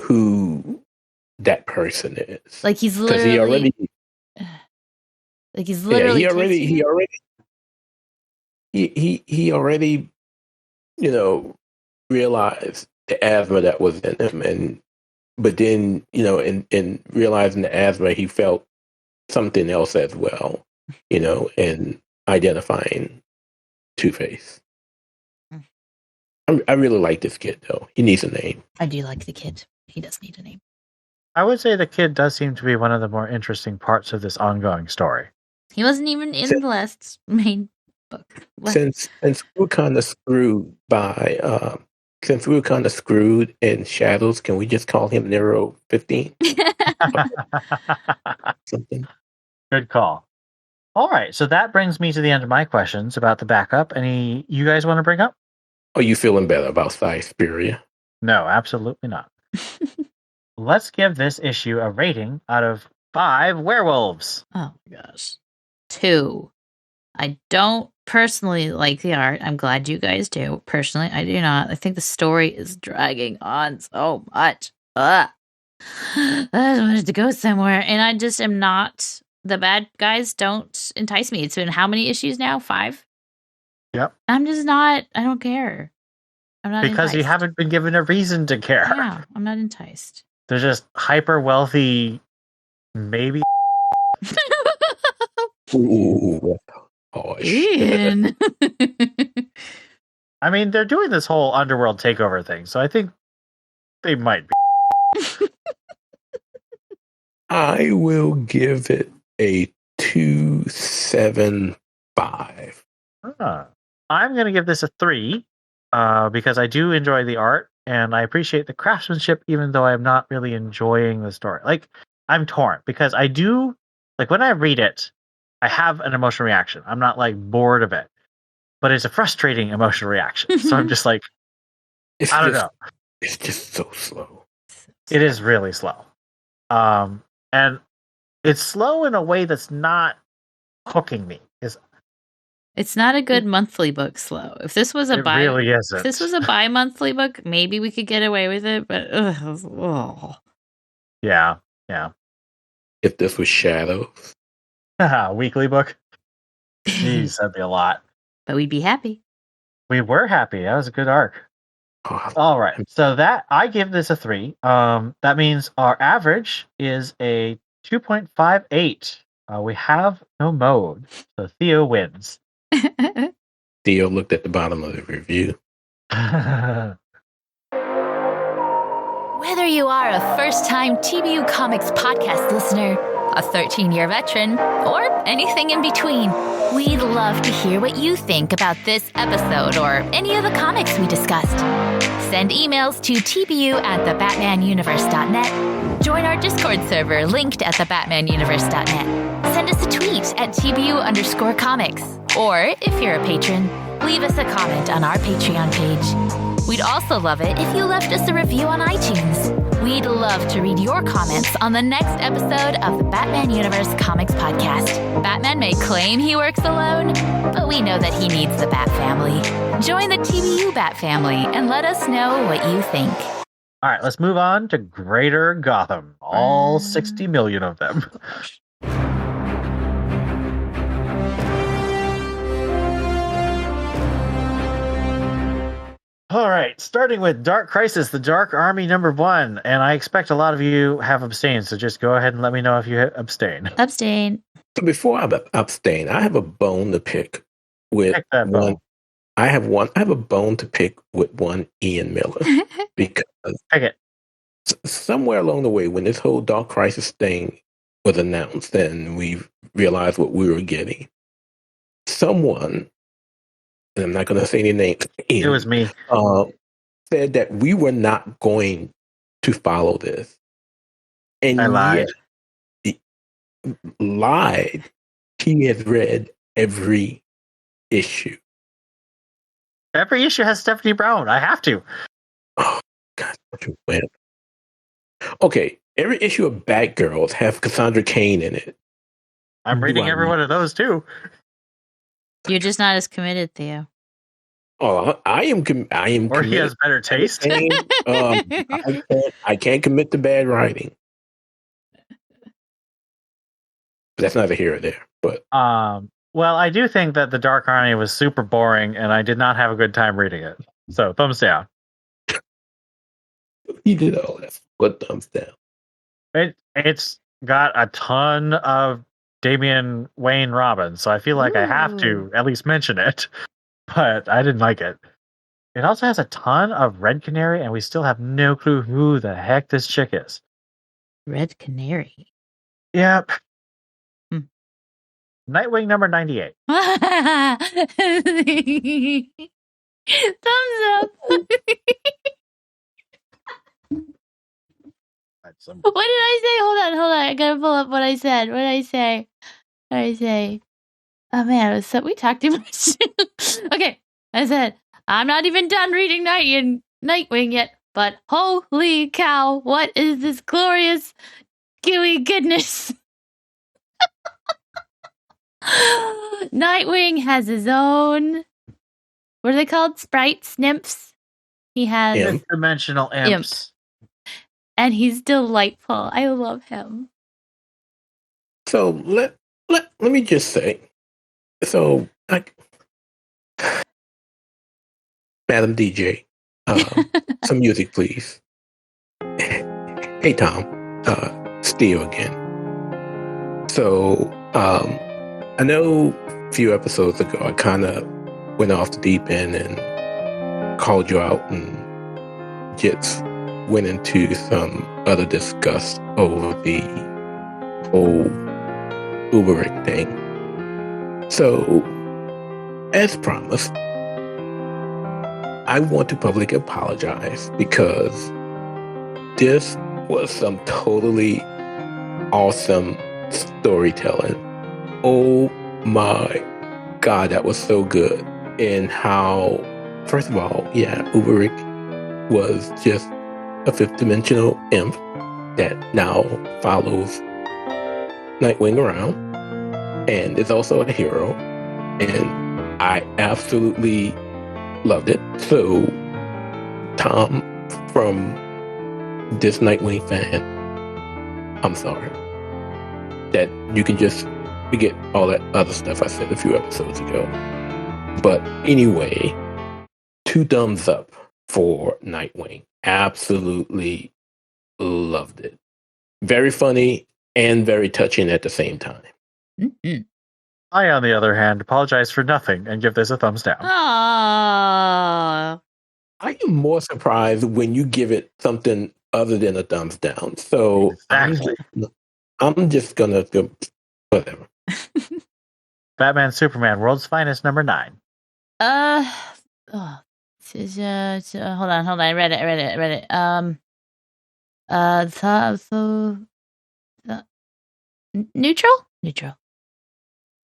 who that person is. Like he's literally he already realized the asthma that was in him, but then in realizing the asthma, he felt something else as well, and identifying Two-Face. I really like this kid, though. He needs a name. I do like the kid. He does need a name. I would say the kid does seem to be one of the more interesting parts of this ongoing story. He wasn't even in the last main book. Since we were kind of screwed in Shadows, can we just call him Nero 15? Something. Good call. All right, so that brings me to the end of my questions about the backup. Any you guys want to bring up? Are you feeling better about Siberia? No, absolutely not. Let's give this issue a rating out of 5 werewolves. Oh my gosh. 2. I don't personally like the art. I'm glad you guys do. Personally, I do not. I think the story is dragging on so much. I just wanted to go somewhere. And I just am not. The bad guys don't entice me. It's been how many issues now? 5? Yep. I'm just not. I don't care. I'm not because enticed. you haven't been given a reason to care. Yeah, I'm not enticed. They're just hyper wealthy, maybe. Ooh, harsh. Ian. I mean, they're doing this whole underworld takeover thing, so I think they might be. I will give it a 2.75. I'm going to give this a 3 because I do enjoy the art. and I appreciate the craftsmanship, even though I'm not really enjoying the story. Like, I'm torn because I do, like, when I read it, I have an emotional reaction. I'm not like bored of it, but it's a frustrating emotional reaction. So I'm just like, I don't know. It's just so slow. It is really slow. And it's slow in a way that's not hooking me. It's not a good monthly book slow. If this was a really if isn't. this was a bi-monthly book, maybe we could get away with it, but Yeah. If this was Shadows. Weekly book. Jeez, that'd be a lot. But we'd be happy. We were happy. That was a good arc. Oh, All right. So that I give this a 3. That means our average is a 2.58. We have no mode. So Theo wins. Theo looked at the bottom of the review. Whether you are a first-time TBU Comics podcast listener, a 13-year veteran, or anything in between, we'd love to hear what you think about this episode or any of the comics we discussed. Send emails to tbu@thebatmanuniverse.net. Join our Discord server linked at thebatmanuniverse.net. Send us a tweet at TBU_comics. Or, if you're a patron, leave us a comment on our Patreon page. We'd also love it if you left us a review on iTunes. We'd love to read your comments on the next episode of the Batman Universe Comics Podcast. Batman may claim he works alone, but we know that he needs the Bat Family. Join the TBU Bat Family and let us know what you think. All right, let's move on to Greater Gotham. All 60 million of them. All right, starting with Dark Crisis, the Dark Army #1. And I expect a lot of you have abstained, so just go ahead and let me know if you abstain. Abstain. So before I abstain, I have a bone to pick with one. I have a bone to pick with one Ian Miller because somewhere along the way, when this whole Dark Crisis thing was announced and we realized what we were getting, someone, and I'm not going to say any names, it was me, said that we were not going to follow this. And I lied. Yet, lied. He has read every issue. Every issue has Stephanie Brown. I have to. Oh, God, such a wimp. Okay, every issue of Batgirls have Cassandra Cain in it. I'm reading every one of those, too. You're just not as committed, Theo. Oh, I am. I am. Or he has better taste. I can't commit to bad writing. But that's neither here or there. But well, I do think that the Dark Army was super boring, and I did not have a good time reading it. So, thumbs down. He did all that. But thumbs down. It's got a ton of Damian Wayne Robin, so I feel like I have to at least mention it. But I didn't like it. It also has a ton of Red Canary, and we still have no clue who the heck this chick is. Red Canary. Yep. Nightwing #98. Thumbs up. What did I say? Hold on. I gotta pull up what I said. What did I say? Oh man, we talked too much. Okay, I said, I'm not even done reading Nightwing yet, but holy cow, what is this glorious, gooey goodness? Nightwing has his own, what are they called? Sprites? Nymphs? He has... Fifth-dimensional imps. And he's delightful. I love him. So let me just say, so Madam DJ, some music, please. Hey Tom, Steve again. So I know a few episodes ago I kind of went off the deep end and called you out and just went into some other disgust over the whole Uberic thing. So, as promised, I want to publicly apologize because this was some totally awesome storytelling. Oh my God, that was so good. And how, first of all, Uberic was just a fifth dimensional imp that now follows Nightwing around and is also a hero. And I absolutely loved it. So, Tom, from this Nightwing fan, I'm sorry that you can just forget all that other stuff I said a few episodes ago. But anyway, 2 thumbs up for Nightwing. Absolutely loved it. Very funny and very touching at the same time. Mm-hmm. I, on the other hand, apologize for nothing and give this a thumbs down. Aww. I am more surprised when you give it something other than a thumbs down. So Exactly. I'm just gonna go whatever. Batman Superman, World's Finest, number 9. Hold on. I read it.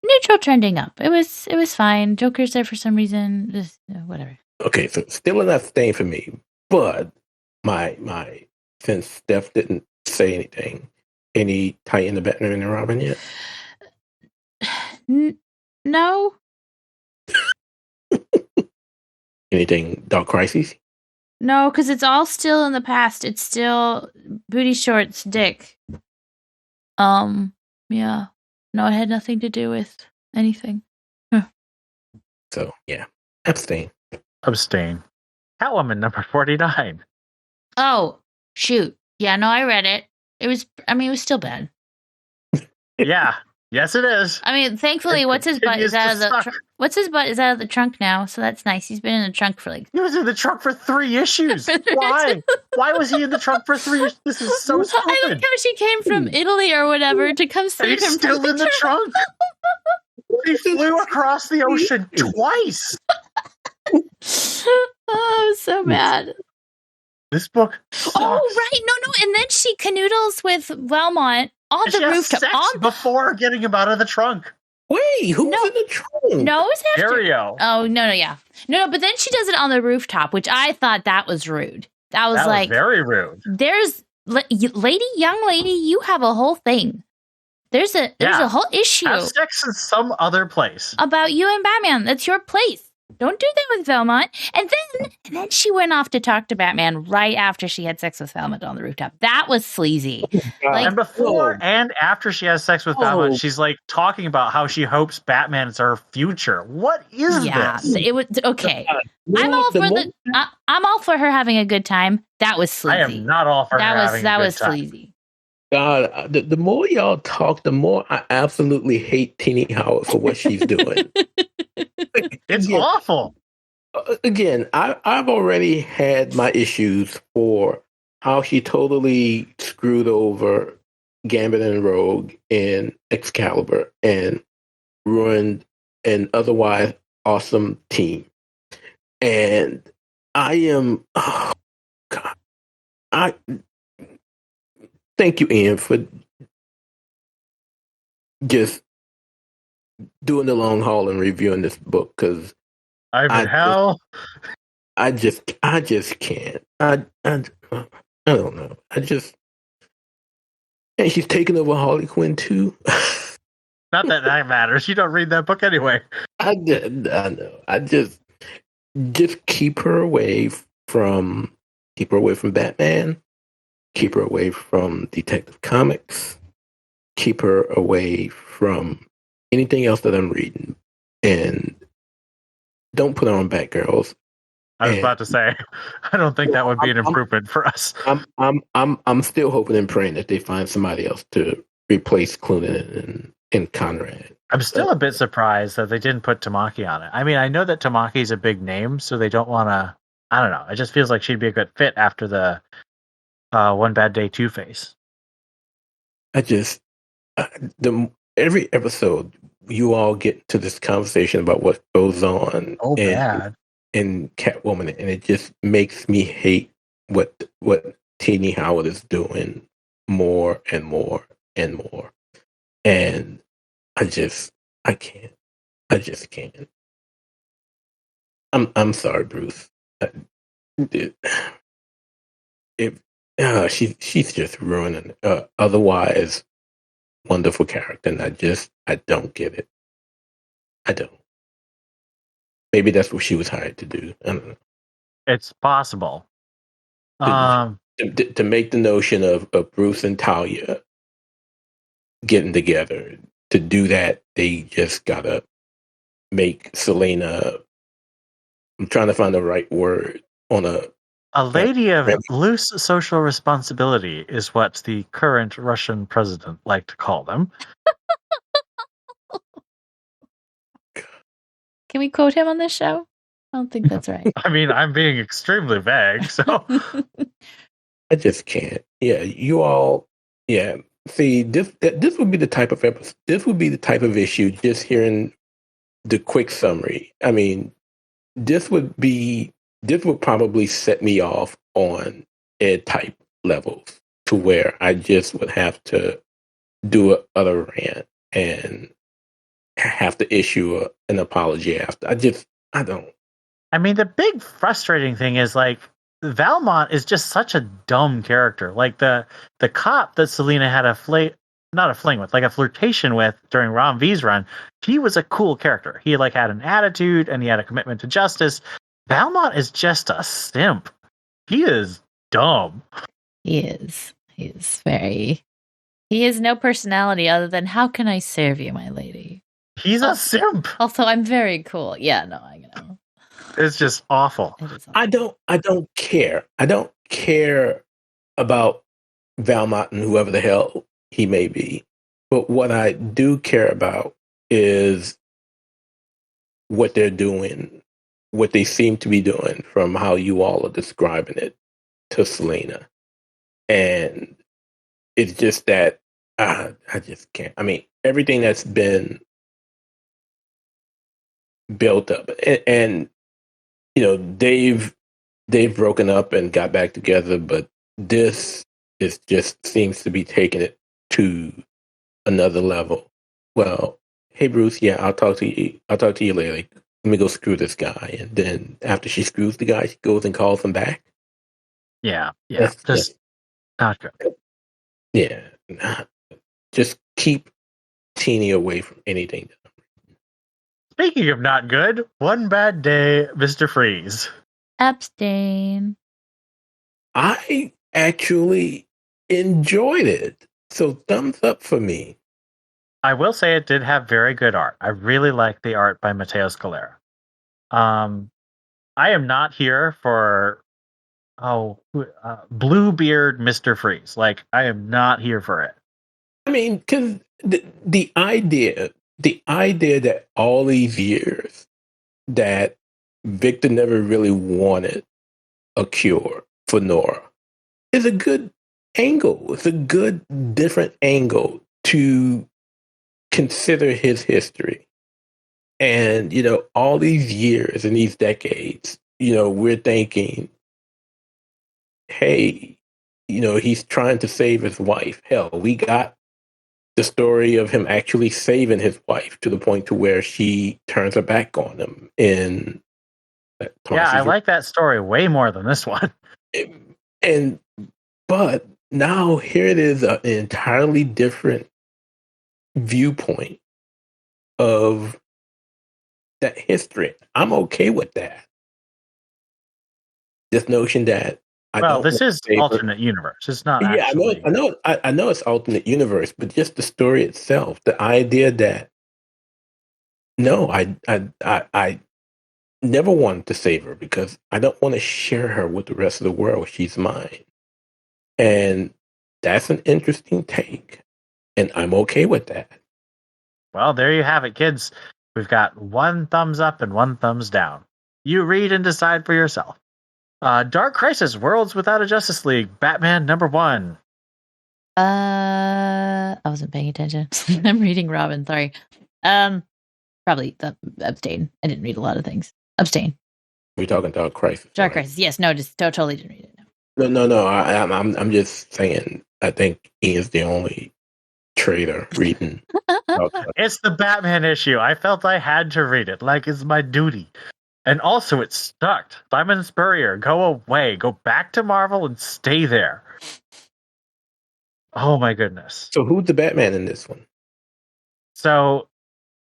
Neutral trending up. It was fine. Joker's there for some reason. Just whatever. Okay, so still enough staying for me, but my since Steph didn't say anything, any Titan the Batman and Robin yet? No. Anything Dark Crisis? No, because it's all still in the past. It's still booty shorts, dick. Yeah. No, it had nothing to do with anything. So yeah, abstain. Catwoman, number 49. Oh, shoot. Yeah, no, I read it. It was still bad. Yeah. Yes, it is. I mean, thankfully, what's his butt is out of the trunk now, so that's nice. He's been in the trunk for He was in the trunk for 3 issues. Why? Why was he in the trunk for 3 issues? This is so stupid. I like how she came from Italy or whatever to come save He's him. still in the trunk. He flew across the ocean twice. Oh, so bad. This book sucks. Oh, right. No. And then she canoodles with Belmont on the rooftop. Before getting him out of the trunk. Wait, who's in the trunk? No, it was after. Dario. Oh, no, yeah. No, but then she does it on the rooftop, which I thought that was rude. That was very rude. There's, young lady, you have a whole thing. There's a whole issue. Have sex in some other place. About you and Batman. That's your place. Don't do that with Velmont. And then she went off to talk to Batman right after she had sex with Velmont on the rooftop. That was sleazy. And before and after she has sex with Batman, she's like talking about how she hopes Batman is her future. What is this? It was okay. I'm all for her having a good time. That was sleazy. I am not all for her having a good time. That was sleazy. God, the more y'all talk, the more I absolutely hate Teeny Howard for what she's doing. It's awful. Again, I've already had my issues for how she totally screwed over Gambit and Rogue in Excalibur and ruined an otherwise awesome team. And I am, oh God, thank you, Ian, for just doing the long haul and reviewing this book, because I just can't. I don't know. And she's taking over Harley Quinn too. Not that matters. You don't read that book anyway. I know. I just keep her away from Batman. Keep her away from Detective Comics. Keep her away from anything else that I'm reading, and don't put her on Batgirls. I was about to say, I don't think that would be an improvement for us. I'm still hoping and praying that they find somebody else to replace Cloonan and Conrad. I'm still a bit surprised that they didn't put Tamaki on it. I mean, I know that Tamaki's a big name, so they don't want to. I don't know. It just feels like she'd be a good fit after the One Bad Day Two-Face. Every episode, you all get to this conversation about what goes on. Oh, bad. in Catwoman, and it just makes me hate what Teenie Howard is doing more and more and more. And I just can't. I'm sorry, Bruce. She's just ruining otherwise wonderful character, and I don't get it. I don't. Maybe that's what she was hired to do. I don't know. It's possible. To make the notion of Bruce and Talia getting together, to do that, they just gotta make Selena. I'm trying to find the right word on a lady of loose social responsibility is what the current Russian president liked to call them. Can we quote him on this show? I don't think that's right. I mean, I'm being extremely vague, so I just can't. Yeah, you all. Yeah, see, this would be the type of episode. This would be the type of issue. Just hearing the quick summary. I mean, this would probably set me off on ed type levels to where I just would have to do another rant and have to issue an apology after. I don't. I mean, the big frustrating thing is like Valmont is just such a dumb character. Like the cop that Selena had not a fling with, like a flirtation with during Ron V's run, he was a cool character. He like had an attitude and he had a commitment to justice. Valmont is just a simp. He is dumb. He is. He has no personality other than how can I serve you, my lady? He's a simp. Also, I'm very cool. Yeah, no, I know. It's just awful. I don't care. I don't care about Valmont and whoever the hell he may be. But what I do care about is what they're doing, what they seem to be doing from how you all are describing it to Selena. And it's just that I just can't. I mean, everything that's been built up and you know, they've broken up and got back together, but this is just seems to be taking it to another level. Well, hey Bruce, yeah, I'll talk to you later. Let me go screw this guy, and then after she screws the guy, she goes and calls him back. Yeah, just not good. Yeah, just keep Teenie away from anything. Speaking of not good, one bad day, Mr. Freeze. Abstain. I actually enjoyed it. So thumbs up for me. I will say it did have very good art. I really like the art by Matteo Scalera. I am not here for Bluebeard Mr. Freeze. Like, I am not here for it. I mean, because the idea that all these years that Victor never really wanted a cure for Nora is a good angle. It's a good different angle to consider his history. And, you know, all these years and these decades, you know, we're thinking, hey, you know, he's trying to save his wife. Hell, we got the story of him actually saving his wife to the point to where she turns her back on him. I like that story way more than this one. But now here it is, an entirely different viewpoint of that history. I'm okay with that. This notion that this is alternate universe. It's not. Yeah, actually... I know it's alternate universe, but just the story itself, the idea that no, I never wanted to save her because I don't want to share her with the rest of the world. She's mine, and that's an interesting take, and I'm okay with that. Well, there you have it, kids. We've got one thumbs up and one thumbs down. You read and decide for yourself. Dark Crisis, Worlds Without a Justice League, Batman #1. I wasn't paying attention. I'm reading Robin, sorry. Probably abstain. I didn't read a lot of things. Abstain. We're talking Dark Crisis. Dark right? Crisis. Yes, no, just totally didn't read it. No. No. I'm just saying. I think Ian's the only trader reading. Dark Crisis. It's the Batman issue. I felt I had to read it, like it's my duty. And also, it sucked. Simon Spurrier, go away. Go back to Marvel and stay there. Oh my goodness. So who's the Batman in this one? So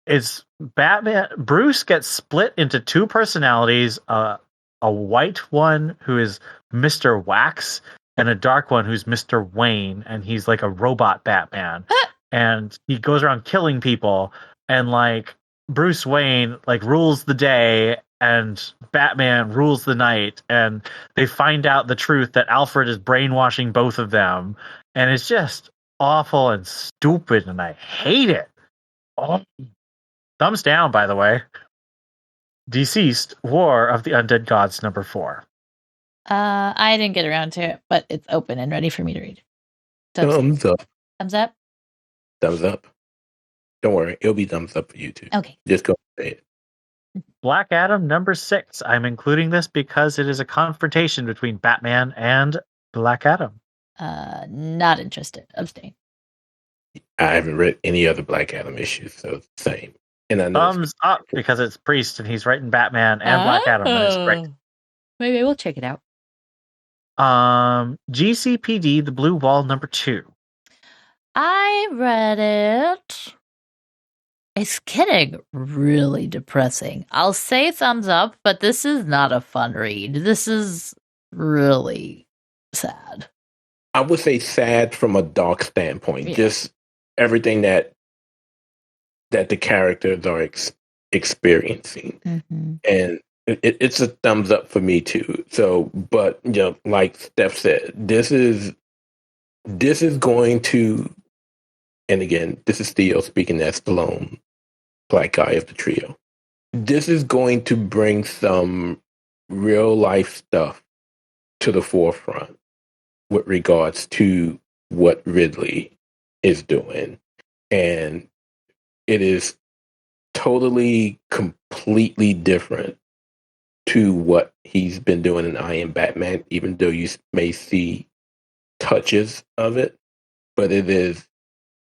it's Batman. Bruce gets split into two personalities: a white one who is Mr. Wax, and a dark one who's Mr. Wayne, and he's like a robot Batman, and he goes around killing people. And like Bruce Wayne, like rules the day, and Batman rules the night. And they find out the truth that Alfred is brainwashing both of them, and it's just awful and stupid, and I hate it. Oh. Thumbs down, by the way. Deceased, War of the Undead Gods, #4. I didn't get around to it, but it's open and ready for me to read. Thumbs up. Thumbs up? Thumbs up. Don't worry, it'll be thumbs up for you too. Okay. Just go say it. Black Adam, #6. I'm including this because it is a confrontation between Batman and Black Adam. Not interested. Abstain. I haven't read any other Black Adam issues, so it's the same. And I know Thumbs up because it's Priest and he's writing Batman and Black Adam, and it's great. Maybe we'll check it out. GCPD, The Blue Wall, #2. I read it. It's getting really depressing. I'll say thumbs up, but this is not a fun read. This is really sad. I would say sad from a dark standpoint. Yeah. Just everything that the characters are experiencing, and it's a thumbs up for me too. So, but like Steph said, this is going to, and again, this is Theo speaking as the lone black guy of the trio. This is going to bring some real life stuff to the forefront with regards to what Ridley is doing. And it is totally, completely different to what he's been doing in I Am Batman, even though you may see touches of it, but it is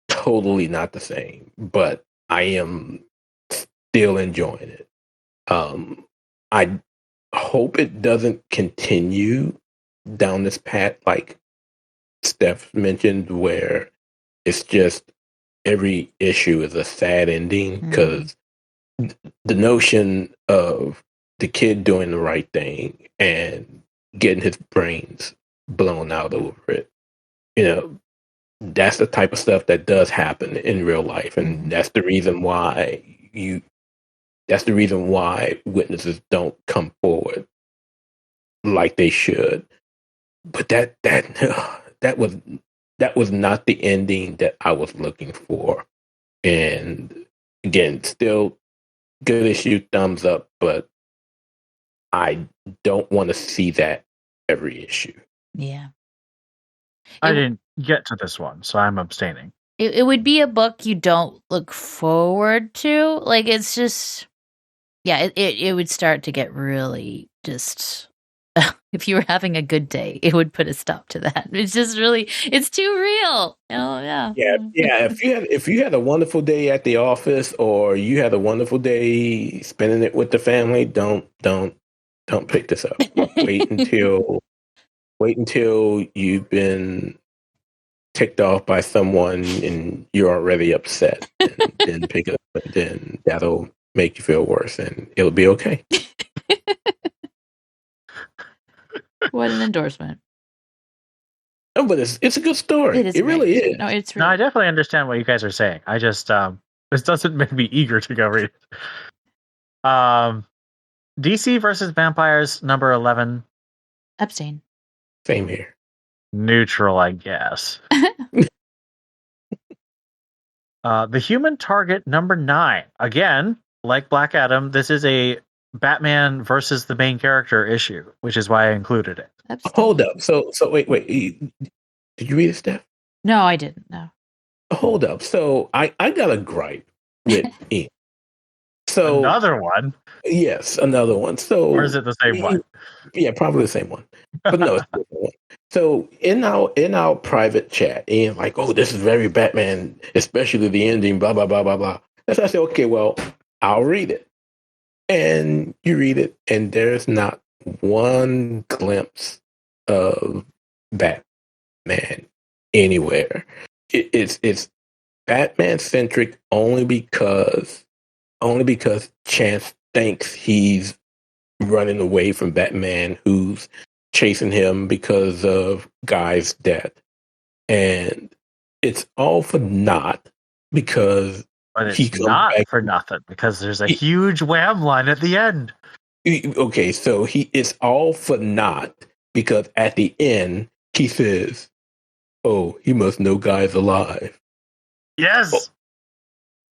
totally not the same. But I am still enjoying it. I hope it doesn't continue down this path like Steph mentioned, where it's just every issue is a sad ending, because the notion of the kid doing the right thing and getting his brains blown out over it, that's the type of stuff that does happen in real life, and that's the reason why witnesses don't come forward like they should. But that was not the ending that I was looking for. And again, still good issue, thumbs up, but I don't want to see that every issue. Yeah. I didn't get to this one, so I'm abstaining. It would be a book you don't look forward to. Like, it's just, yeah, it would start to get really just, if you were having a good day, it would put a stop to that. It's just really, it's too real. Yeah. If you had a wonderful day at the office, or you had a wonderful day spending it with the family, don't pick this up. Wait until you've been ticked off by someone and you're already upset, and then pick it up. And then that'll make you feel worse, and it'll be okay. What an endorsement. No, but it's a good story. It really is. No, it's really. No, I definitely understand what you guys are saying. I just this doesn't make me eager to go read it. DC versus Vampires, #11. Abstain. Same here. Neutral, I guess. The Human Target, #9. Again, like Black Adam, this is a Batman versus the main character issue, which is why I included it. Abstain. Hold up. So wait. Did you read it, Steph? No, I didn't. No. Hold up. So I got a gripe with Ian. So another one? yes, another one. So Or is it the same one? Yeah, probably the same one. But no, it's a different one. So in our private chat, Ian like, oh, this is very Batman, especially the ending, blah blah blah blah blah. And so I said, okay, well, I'll read it. And you read it, and there's not one glimpse of Batman anywhere. It's Batman centric only because Chance thinks he's running away from Batman, who's chasing him because of Guy's death, and it's all for naught because But he it's comes not back. for nothing because there's a huge wham line at the end. Okay, so it's all for naught because at the end he says, "Oh, he must know Guy's alive." Yes.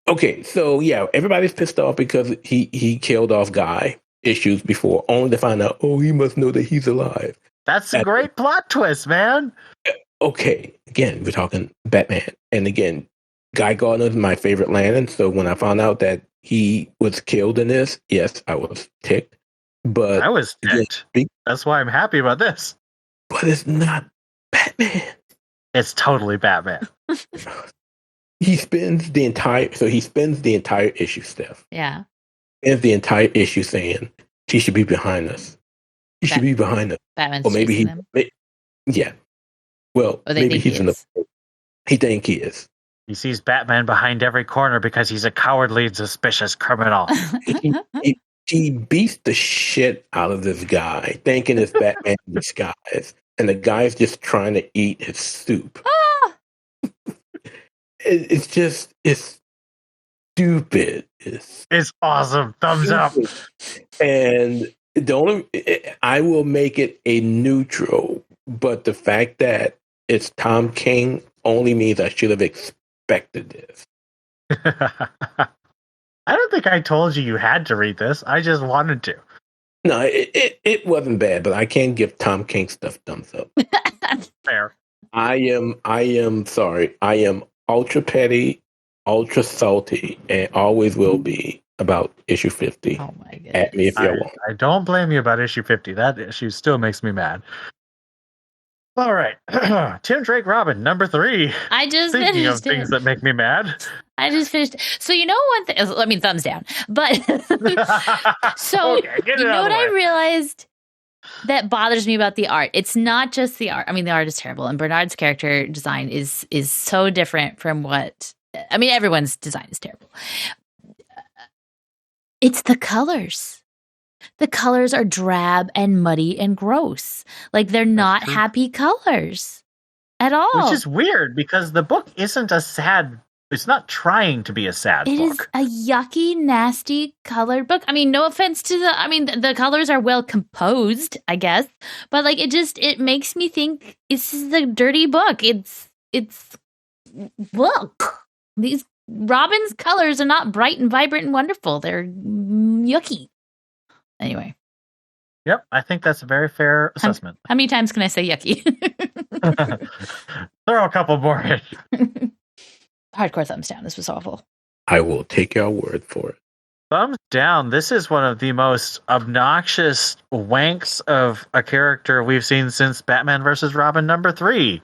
Okay, so yeah, everybody's pissed off because he killed off Guy issues before, only to find out, oh, he must know that he's alive. That's a great plot twist, man. Okay, again, we're talking Batman, and again, Guy Gardner is my favorite Lantern. So when I found out that he was killed in this, yes, I was ticked. But I was ticked. That's why I'm happy about this. But it's not Batman. It's totally Batman. He spends the entire issue, Steph. Yeah. Spends the entire issue saying he should be behind us. He should be behind us. Batman's or maybe chasing him. Yeah. Well, Or they maybe think he's he in the. is. He think he is. He sees Batman behind every corner because he's a cowardly and suspicious criminal. he beats the shit out of this guy, thinking it's Batman in disguise, and the guy's just trying to eat his soup. It's stupid. It's awesome. Thumbs up. And I will make it a neutral, but the fact that it's Tom King only means I should have expected this. I don't think I told you had to read this. I just wanted to. No, it wasn't bad, but I can't give Tom King stuff thumbs up. Fair. I am sorry. I am ultra petty, ultra salty, and always will be about issue 50. Oh my goodness. At me if you want. I don't blame you about issue 50. That issue still makes me mad. All right. Tim Drake Robin, number 3. I just Speaking of finished things it. that make me mad. I just finished. So you know one thing. I mean, thumbs down. But so Okay, get it you know out of what the I way. realized that bothers me about the art? It's not just the art. I mean, the art is terrible, and Bernard's character design is so different from what. I mean, everyone's design is terrible. It's the colors. The colors are drab and muddy and gross. Like they're not true. happy colors at all. Which is weird because the book isn't a sad. It's not trying to be a sad It is book. a yucky, nasty colored book. I mean, no offense to the colors are well composed, I guess, but like it makes me think this is a dirty book. It's look, these Robin's colors are not bright and vibrant and wonderful. They're yucky. Anyway. Yep, I think that's a very fair assessment. How many times can I say yucky? Throw a couple more in. Hardcore thumbs down. This was awful. I will take your word for it. Thumbs down. This is one of the most obnoxious wanks of a character we've seen since Batman vs. Robin number 3.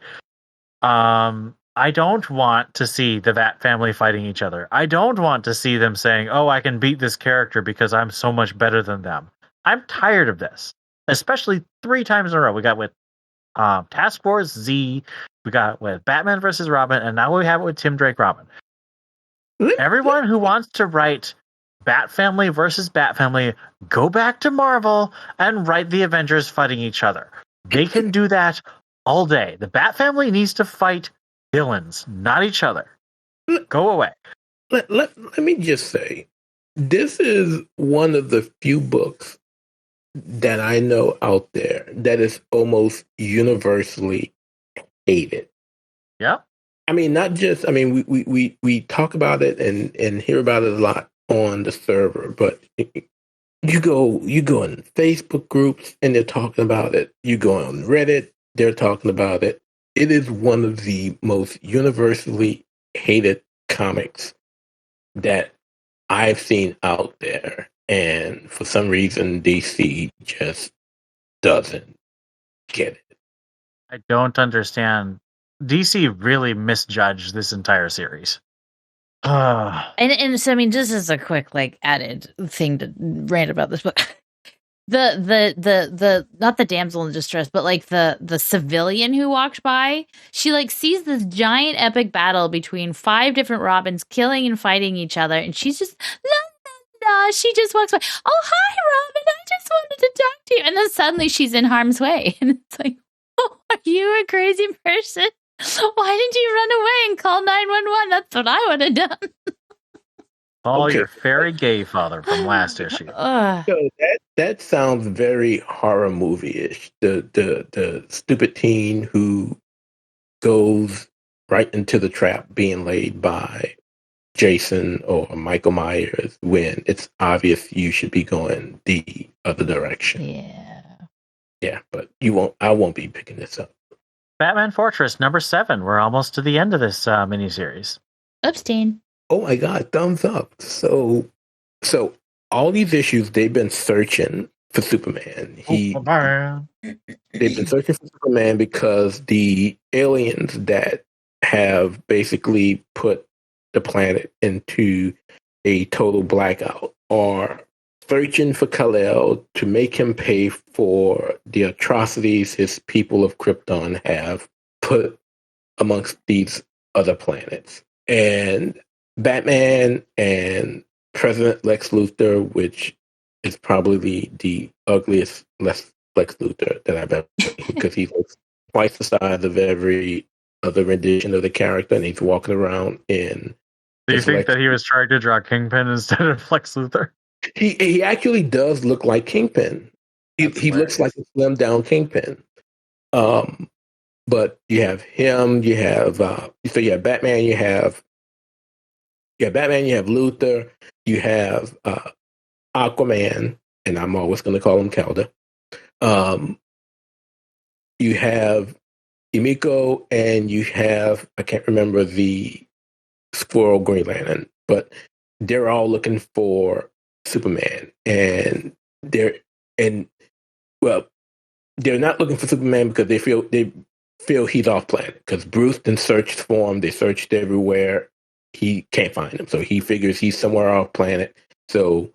I don't want to see the Bat family fighting each other. I don't want to see them saying, oh, I can beat this character because I'm so much better than them. I'm tired of this, especially 3 times in a row. We got with Task Force Z, we got with Batman vs. Robin, and now we have it with Tim Drake Robin. Everyone who wants to write Bat Family versus Bat Family, go back to Marvel and write the Avengers fighting each other. They can do that all day. The Bat Family needs to fight villains, not each other. Go away. Let me just say, this is one of the few books that I know out there that is almost universally hated. Yep. I mean, not just, I mean, we talk about it and hear about it a lot on the server, but you go in Facebook groups and they're talking about it. You go on Reddit, they're talking about it. It is one of the most universally hated comics that I've seen out there, and for some reason DC just doesn't get it. I don't understand. DC really misjudged this entire series. And so I mean, just as a quick like added thing to rant about this book, the not the damsel in distress, but like the civilian who walked by, she like sees this giant epic battle between 5 different Robins killing and fighting each other, and she's just she just walks by. Oh, hi, Robin! I just wanted to talk to you, and then suddenly she's in harm's way, and it's like, oh, are you a crazy person? Why didn't you run away and call 911? That's what I would have done. Call your fairy gay father from last issue. So that sounds very horror movie-ish. The stupid teen who goes right into the trap being laid by Jason or Michael Myers when it's obvious you should be going the other direction. Yeah, but I won't be picking this up. Batman Fortress number 7. We're almost to the end of this miniseries. Epstein. Oh my God, thumbs up. So all these issues, they've been searching for Superman. They've been searching for Superman because the aliens that have basically put the planet into a total blackout are searching for Kal-El to make him pay for the atrocities his people of Krypton have put amongst these other planets. And Batman and President Lex Luthor, which is probably the ugliest Lex Luthor that I've ever seen, because he looks twice the size of every other rendition of the character, and he's walking around in. Do you think that he was trying to draw Kingpin instead of Lex Luthor? He actually does look like Kingpin. He looks like a slimmed down Kingpin. But you have him. You have so you have Batman. You have Luthor. You have Aquaman, and I'm always going to call him Calder. You have Emiko, and you have, I can't remember the Squirrel Green Lantern, but they're all looking for Superman, and they're not looking for Superman because they feel he's off planet, because Bruce then searched for him. They searched everywhere. He can't find him, so he figures he's somewhere off planet. So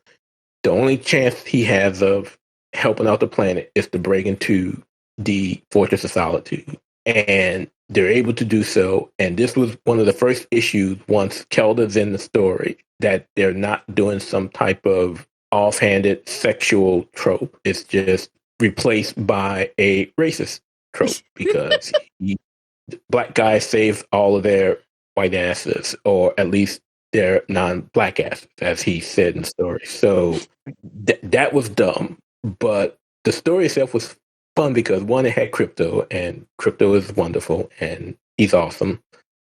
the only chance he has of helping out the planet is to break into the Fortress of Solitude, and they're able to do so. And this was one of the first issues, once Kelda's in the story, that they're not doing some type of offhanded sexual trope. It's just replaced by a racist trope, because black guys save all of their white asses, or at least their non-black asses, as he said in the story. So that was dumb, but the story itself was fun because, one, it had Crypto, and Crypto is wonderful, and he's awesome,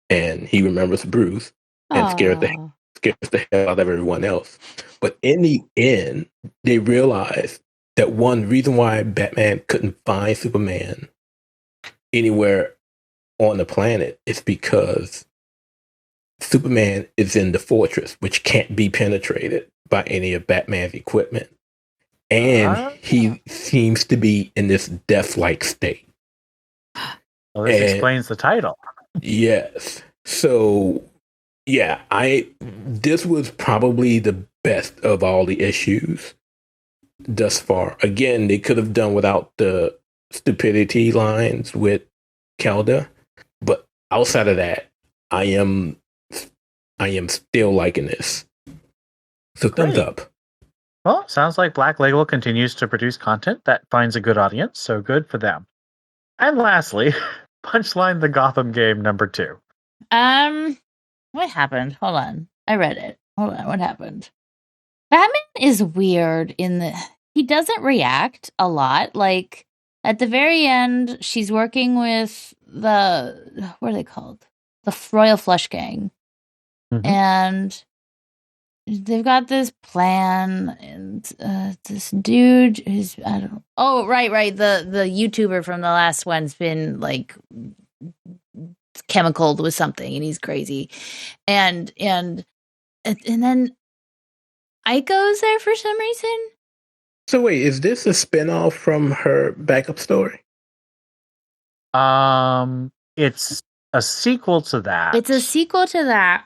and he remembers Bruce and scares the hell out of everyone else. But in the end, they realized that one reason why Batman couldn't find Superman anywhere on the planet is because Superman is in the fortress, which can't be penetrated by any of Batman's equipment. And he seems to be in this death-like state. Well, this explains the title. Yes. So, yeah, this was probably the best of all the issues thus far. Again, they could have done without the stupidity lines with Calder, but outside of that, I am still liking this. So thumbs up. Well, sounds like Black Label continues to produce content that finds a good audience, so good for them. And lastly, Punchline the Gotham Game number 2. What happened? Hold on. I read it. Hold on. What happened? Batman is weird he doesn't react a lot. Like, at the very end, she's working with what are they called? The Royal Flush Gang. Mm-hmm. And they've got this plan, and this dude who's, I don't know. Oh, right. The YouTuber from the last one's been like chemicaled with something, and he's crazy. And then Aiko's there for some reason. So wait, is this a spinoff from her backup story? It's a sequel to that. It's a sequel to that.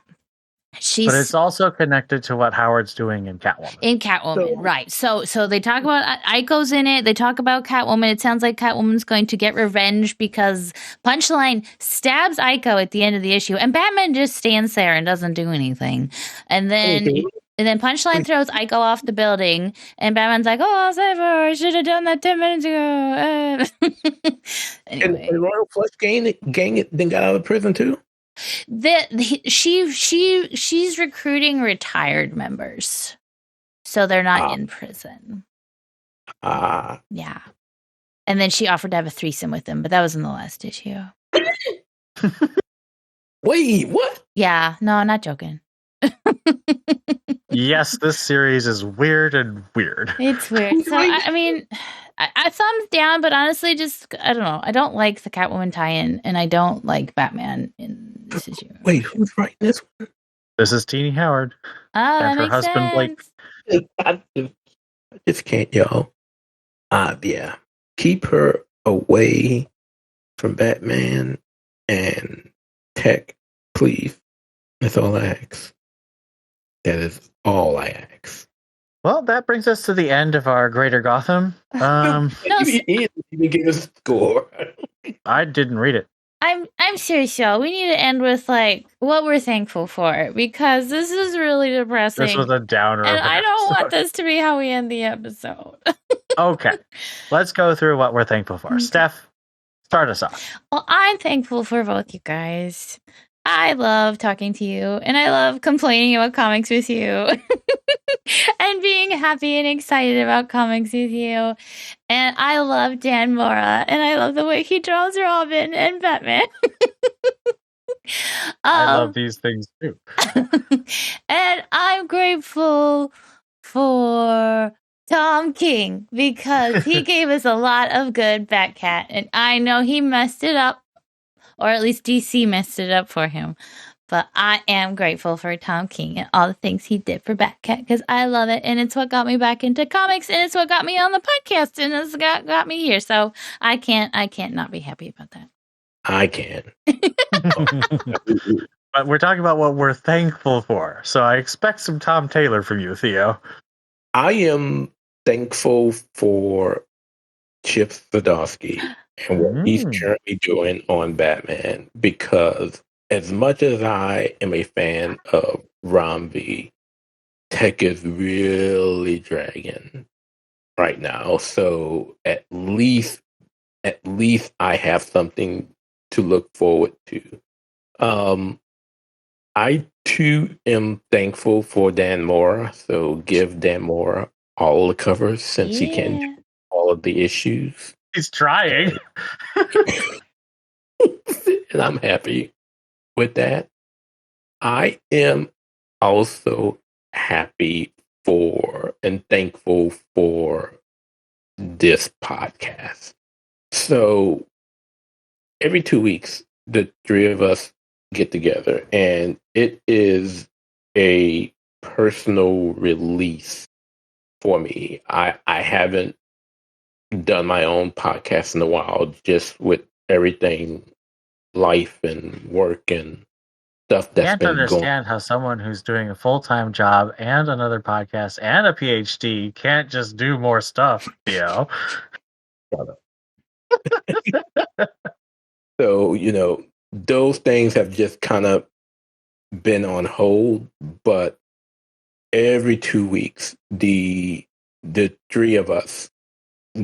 But it's also connected to what Howard's doing in Catwoman. Right. So they talk about Aiko's in it. They talk about Catwoman. It sounds like Catwoman's going to get revenge because Punchline stabs Aiko at the end of the issue, and Batman just stands there and doesn't do anything. And then Punchline throws Aiko off the building, and Batman's like, "Oh, I'll save her. I should have done that 10 minutes ago." Anyway. And Royal Flush Gang then got out of prison too. She's recruiting retired members, so they're not in prison. Yeah, and then she offered to have a threesome with them, but that was in the last issue. Wait, what? Yeah, no, I'm not joking. Yes, this series is weird and weird. It's weird. So I mean, I thumbs down, but honestly, just I don't know. I don't like the Catwoman tie-in, and I don't like Batman in this issue. Wait, who's writing this one? This is Teenie Howard and her husband Blake. I just can't, y'all. Yeah, keep her away from Batman and Tech, please. That's all I ask. That is all I ask. Well, that brings us to the end of our Greater Gotham. You didn't give us a score. I didn't read it. I'm serious, y'all. We need to end with like what we're thankful for because this is really depressing. This was a downer, and I don't want this to be how we end the episode. Okay, let's go through what we're thankful for. Steph, start us off. Well, I'm thankful for both you guys. I love talking to you, and I love complaining about comics with you, and being happy and excited about comics with you. And I love Dan Mora, and I love the way he draws Robin and Batman. I love these things too. And I'm grateful for Tom King because he gave us a lot of good Batcat, and I know he messed it up. Or at least DC messed it up for him. But I am grateful for Tom King and all the things he did for Batcat because I love it. And it's what got me back into comics. And it's what got me on the podcast. And it's got me here. So I can't not be happy about that. I can. But we're talking about what we're thankful for. So I expect some Tom Taylor from you, Theo. I am thankful for Chip Zdarsky and what he's currently doing on Batman because as much as I am a fan of Ron V, Tech is really dragging right now. So at least I have something to look forward to. I too am thankful for Dan Mora. So give Dan Mora all the covers since he can do all of the issues. He's trying. And I'm happy with that. I am also happy for and thankful for this podcast. So every 2 weeks, the three of us get together, and it is a personal release for me. I haven't done my own podcast in a while, just with everything, life and work and stuff that's can't been understand how someone who's doing a full-time job and another podcast and a PhD can't just do more stuff, Theo. So, those things have just kind of been on hold, but every 2 weeks, the three of us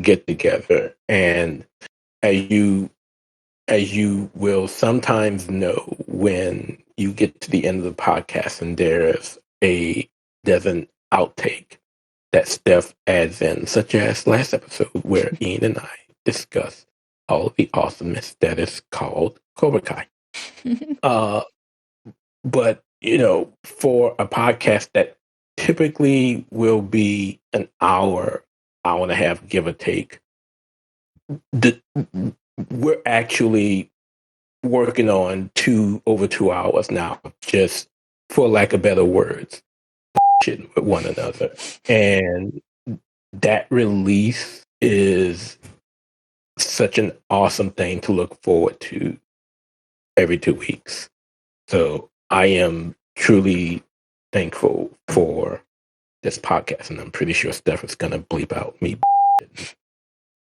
get together, and as you will sometimes know when you get to the end of the podcast and there's an outtake that Steph adds in, such as last episode where Ian and I discussed all of the awesomeness that is called Cobra Kai. But for a podcast that typically will be an hour and a half, give or take, we're actually working on over 2 hours now, just for lack of better words. shit with one another. And that release is such an awesome thing to look forward to every 2 weeks. So I am truly thankful for this podcast, and I'm pretty sure Steph is going to bleep out me.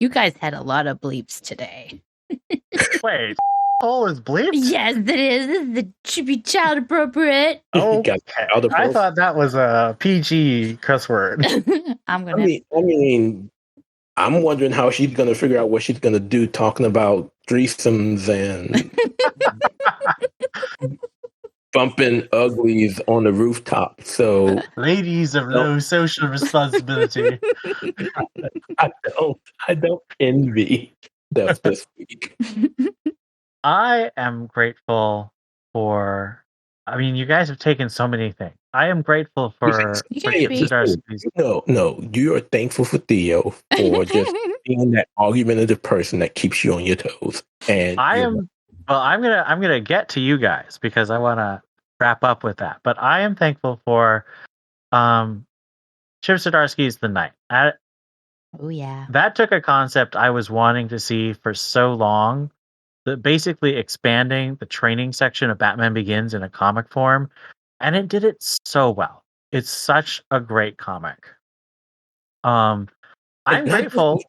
You guys had a lot of bleeps today. Wait, all is bleeped? Yes, it is. This should be child appropriate. Okay. I thought that was a PG cuss word. I'm gonna. I mean, I'm wondering how she's going to figure out what she's going to do talking about threesomes and bumping uglies on the rooftop. So, ladies of low social responsibility. I don't envy Steph this week. I am grateful for. I mean, you guys have taken so many things. I am grateful for Zdarsky's. No, you are thankful for Theo for just being that argumentative person that keeps you on your toes. And I'm gonna get to you guys because I want to wrap up with that. But I am thankful for Chip Zdarsky's The Night. Oh yeah, that took a concept I was wanting to see for so long. Basically expanding the training section of Batman Begins in a comic form, and it did it so well. It's such a great comic. I'm grateful,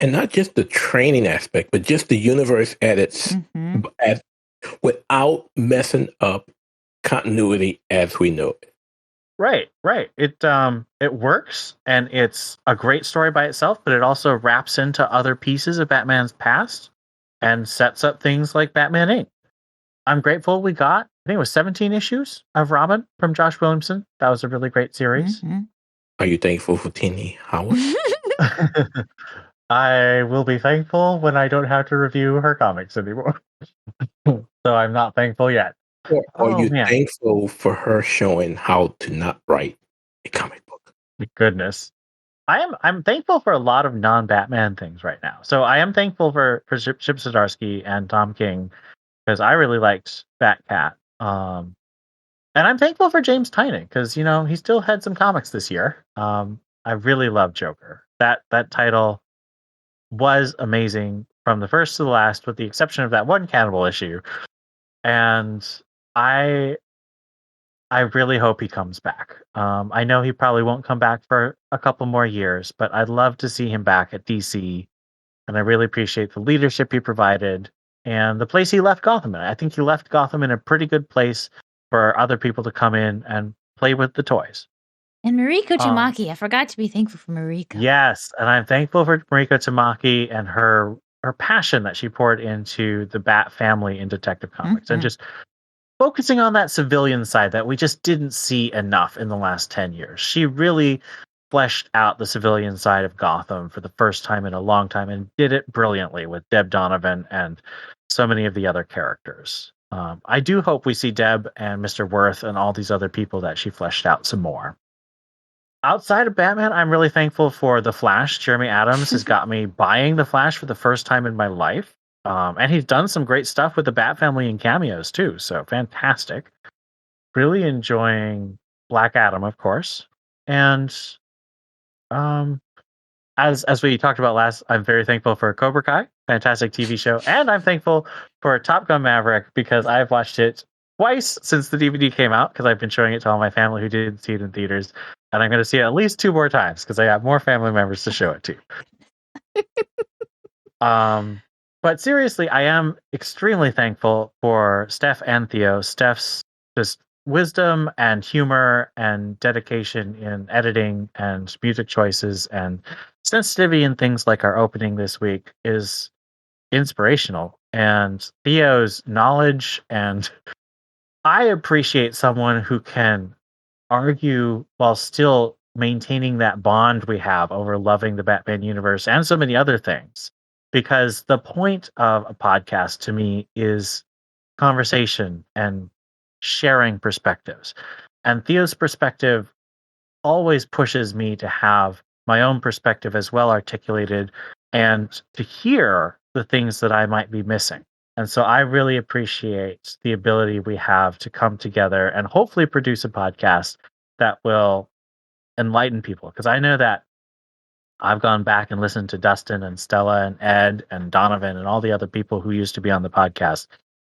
and not just the training aspect, but just the universe at its without messing up continuity as we know it. Right. It works, and it's a great story by itself, but it also wraps into other pieces of Batman's past and sets up things like Batman Inc. I'm grateful we got, I think it was 17 issues of Robin from Josh Williamson. That was a really great series. Are you thankful for Tini Howard? I will be thankful when I don't have to review her comics anymore. So I'm not thankful yet. Are you thankful for her showing how to not write a comic book? Goodness. I'm thankful for a lot of non-Batman things right now. So I am thankful for Chip Zdarsky and Tom King because I really liked Batcat. And I'm thankful for James Tynion because he still had some comics this year. I really love Joker. That title was amazing from the first to the last, with the exception of that one Cannibal issue. And I really hope he comes back. I know he probably won't come back for a couple more years, but I'd love to see him back at DC. And I really appreciate the leadership he provided and the place he left Gotham in. I think he left Gotham in a pretty good place for other people to come in and play with the toys. And Mariko Tamaki. I forgot to be thankful for Mariko. Yes, and I'm thankful for Mariko Tamaki and her passion that she poured into the Bat family in Detective Comics and just focusing on that civilian side that we just didn't see enough in the last 10 years. She really fleshed out the civilian side of Gotham for the first time in a long time and did it brilliantly with Deb Donovan and so many of the other characters. I do hope we see Deb and Mr. Worth and all these other people that she fleshed out some more. Outside of Batman, I'm really thankful for The Flash. Jeremy Adams has got me buying The Flash for the first time in my life. And he's done some great stuff with the Bat family and cameos too. So fantastic. Really enjoying Black Adam, of course. And as we talked about last, I'm very thankful for Cobra Kai, fantastic TV show. And I'm thankful for Top Gun Maverick because I've watched it twice since the DVD came out because I've been showing it to all my family who didn't see it in theaters. And I'm going to see it at least 2 more times because I have more family members to show it to. But seriously, I am extremely thankful for Steph and Theo. Steph's just wisdom and humor and dedication in editing and music choices and sensitivity in things like our opening this week is inspirational. And Theo's knowledge, and I appreciate someone who can argue while still maintaining that bond we have over loving the Batman universe and so many other things. Because the point of a podcast to me is conversation and sharing perspectives. And Theo's perspective always pushes me to have my own perspective as well articulated and to hear the things that I might be missing. And so I really appreciate the ability we have to come together and hopefully produce a podcast that will enlighten people, because I know that I've gone back and listened to Dustin and Stella and Ed and Donovan and all the other people who used to be on the podcast.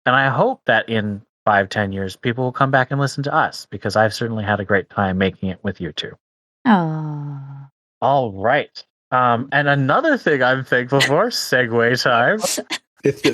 And I hope that in 5-10 years, people will come back and listen to us, because I've certainly had a great time making it with you two. Oh. All right. And another thing I'm thankful for, segue time,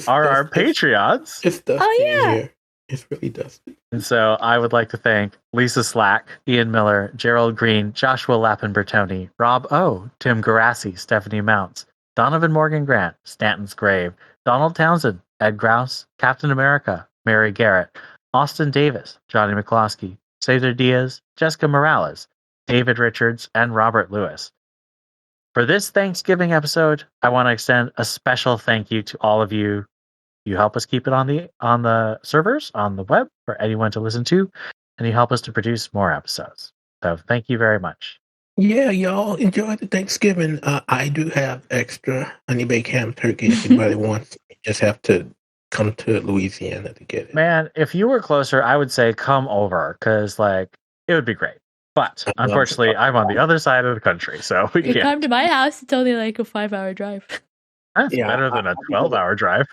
are our Patreons. It's dusty Oh, yeah. in here. It's really dusty. And so I would like to thank Lisa Slack, Ian Miller, Gerald Green, Joshua Lappin Bertoni, Rob O, Tim Garassi, Stephanie Mounts, Donovan Morgan Grant, Stanton's Grave, Donald Townsend, Ed Grouse, Captain America, Mary Garrett, Austin Davis, Johnny McCloskey, Cesar Diaz, Jessica Morales, David Richards, and Robert Lewis. For this Thanksgiving episode, I want to extend a special thank you to all of you. You help us keep it on the servers, on the web, for anyone to listen to, and you help us to produce more episodes. So thank you very much. Yeah, y'all enjoy the Thanksgiving. I do have extra honey baked ham turkey if anybody wants. You just have to come to Louisiana to get it. Man, if you were closer, I would say come over, because it would be great. But unfortunately, I'm on the other side of the country, so we You can't. come to my house, it's only like a 5-hour drive. That's better than a 12-hour drive.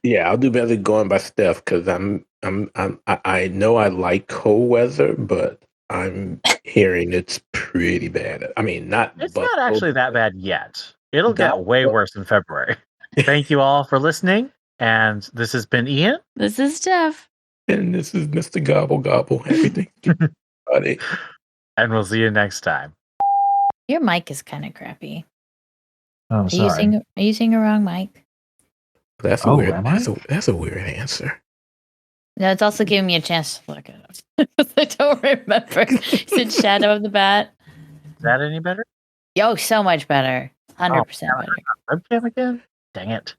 Yeah, I'll do better going by Steph, because I know I like cold weather, but I'm hearing it's pretty bad. I mean, It's not actually that bad yet. It'll get way worse in February. Thank you all for listening, and this has been Ian. This is Steph. And this is Mr. Gobble Gobble. Happy Thanksgiving, buddy. And we'll see you next time. Your mic is kind of crappy. Oh, Are sorry. you using a wrong mic? That's a weird. That's a weird answer. No, it's also giving me a chance to look at it. I don't remember. Is it Shadow of the Bat? Is that any better? Yo, so much better. 100% better. Webcam again? Dang it.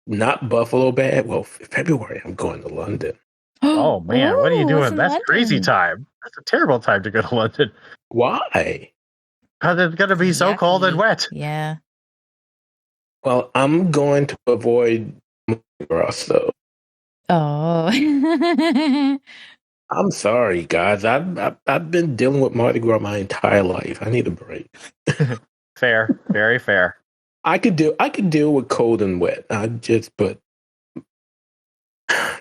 Not Buffalo bad. Well, February, I'm going to London. Oh, man. What are you Ooh, what's doing? in That's London? crazy time. That's a terrible time to go to London. Why? Because it's going to be so cold and wet. Yeah. Well, I'm going to avoid Mardi Gras, though. Oh. I'm sorry, guys. I've been dealing with Mardi Gras my entire life. I need a break. Fair. Very fair. I could deal with cold and wet. But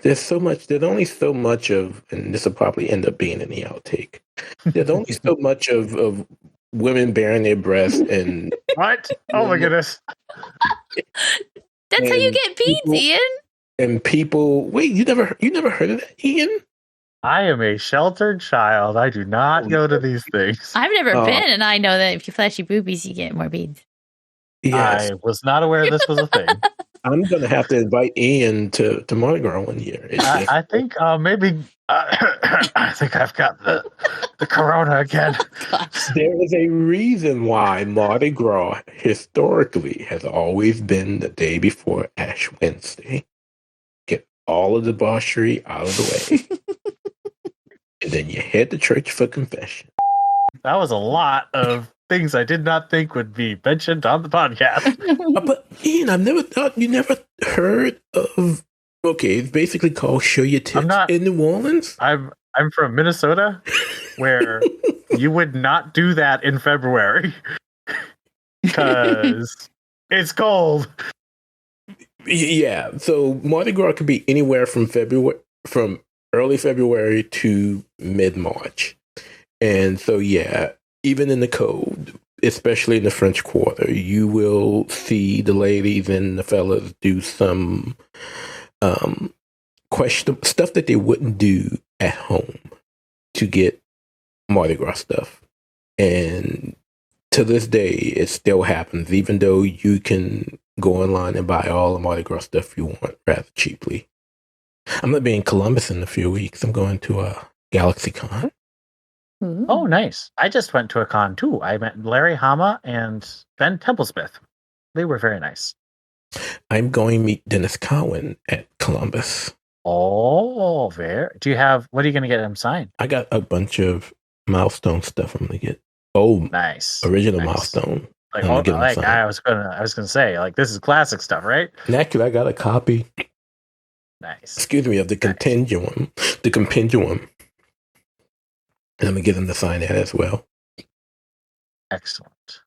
there's only so much of, and this will probably end up being in the outtake. There's only so much of women bearing their breasts and What? Oh my goodness. That's how you get beads, people- Ian. and people. Wait, you never heard of that, Ian? I am a sheltered child. I do not go to these things. I've never Oh. been, and I know that if you flash your boobies, you get more beads. Yes, I was not aware this was a thing. I'm gonna have to invite Ian to Mardi Gras one year. It's just- I think maybe I think I've got the corona again. There is a reason why Mardi Gras historically has always been the day before Ash Wednesday. Get all of the debauchery out of the way. And then you head to church for confession. That was a lot of things I did not think would be mentioned on the podcast. But Ian, I've never thought you never heard of. Okay, it's basically called Show Your Tits in New Orleans. I'm from Minnesota, where you would not do that in February because it's cold. Yeah, so Mardi Gras could be anywhere from early February to mid March, and so yeah, even in the cold, especially in the French Quarter, you will see the ladies and the fellas do some question stuff that they wouldn't do at home to get Mardi Gras stuff, and to this day, it still happens, even though you can go online and buy all the Mardi Gras stuff you want rather cheaply. I'm going to be in Columbus in a few weeks. I'm going to GalaxyCon. Oh, nice. I just went to a con too. I met Larry Hama and Ben Templesmith. They were very nice. I'm going to meet Dennis Cowan at Columbus. Oh, what are you going to get him signed? I got a bunch of milestone stuff I'm going to get. Oh, nice. Original milestone. I was gonna say, this is classic stuff, right? And actually, I got a copy. Nice. Excuse me, of the compendium. And I'm gonna get him to sign that as well. Excellent.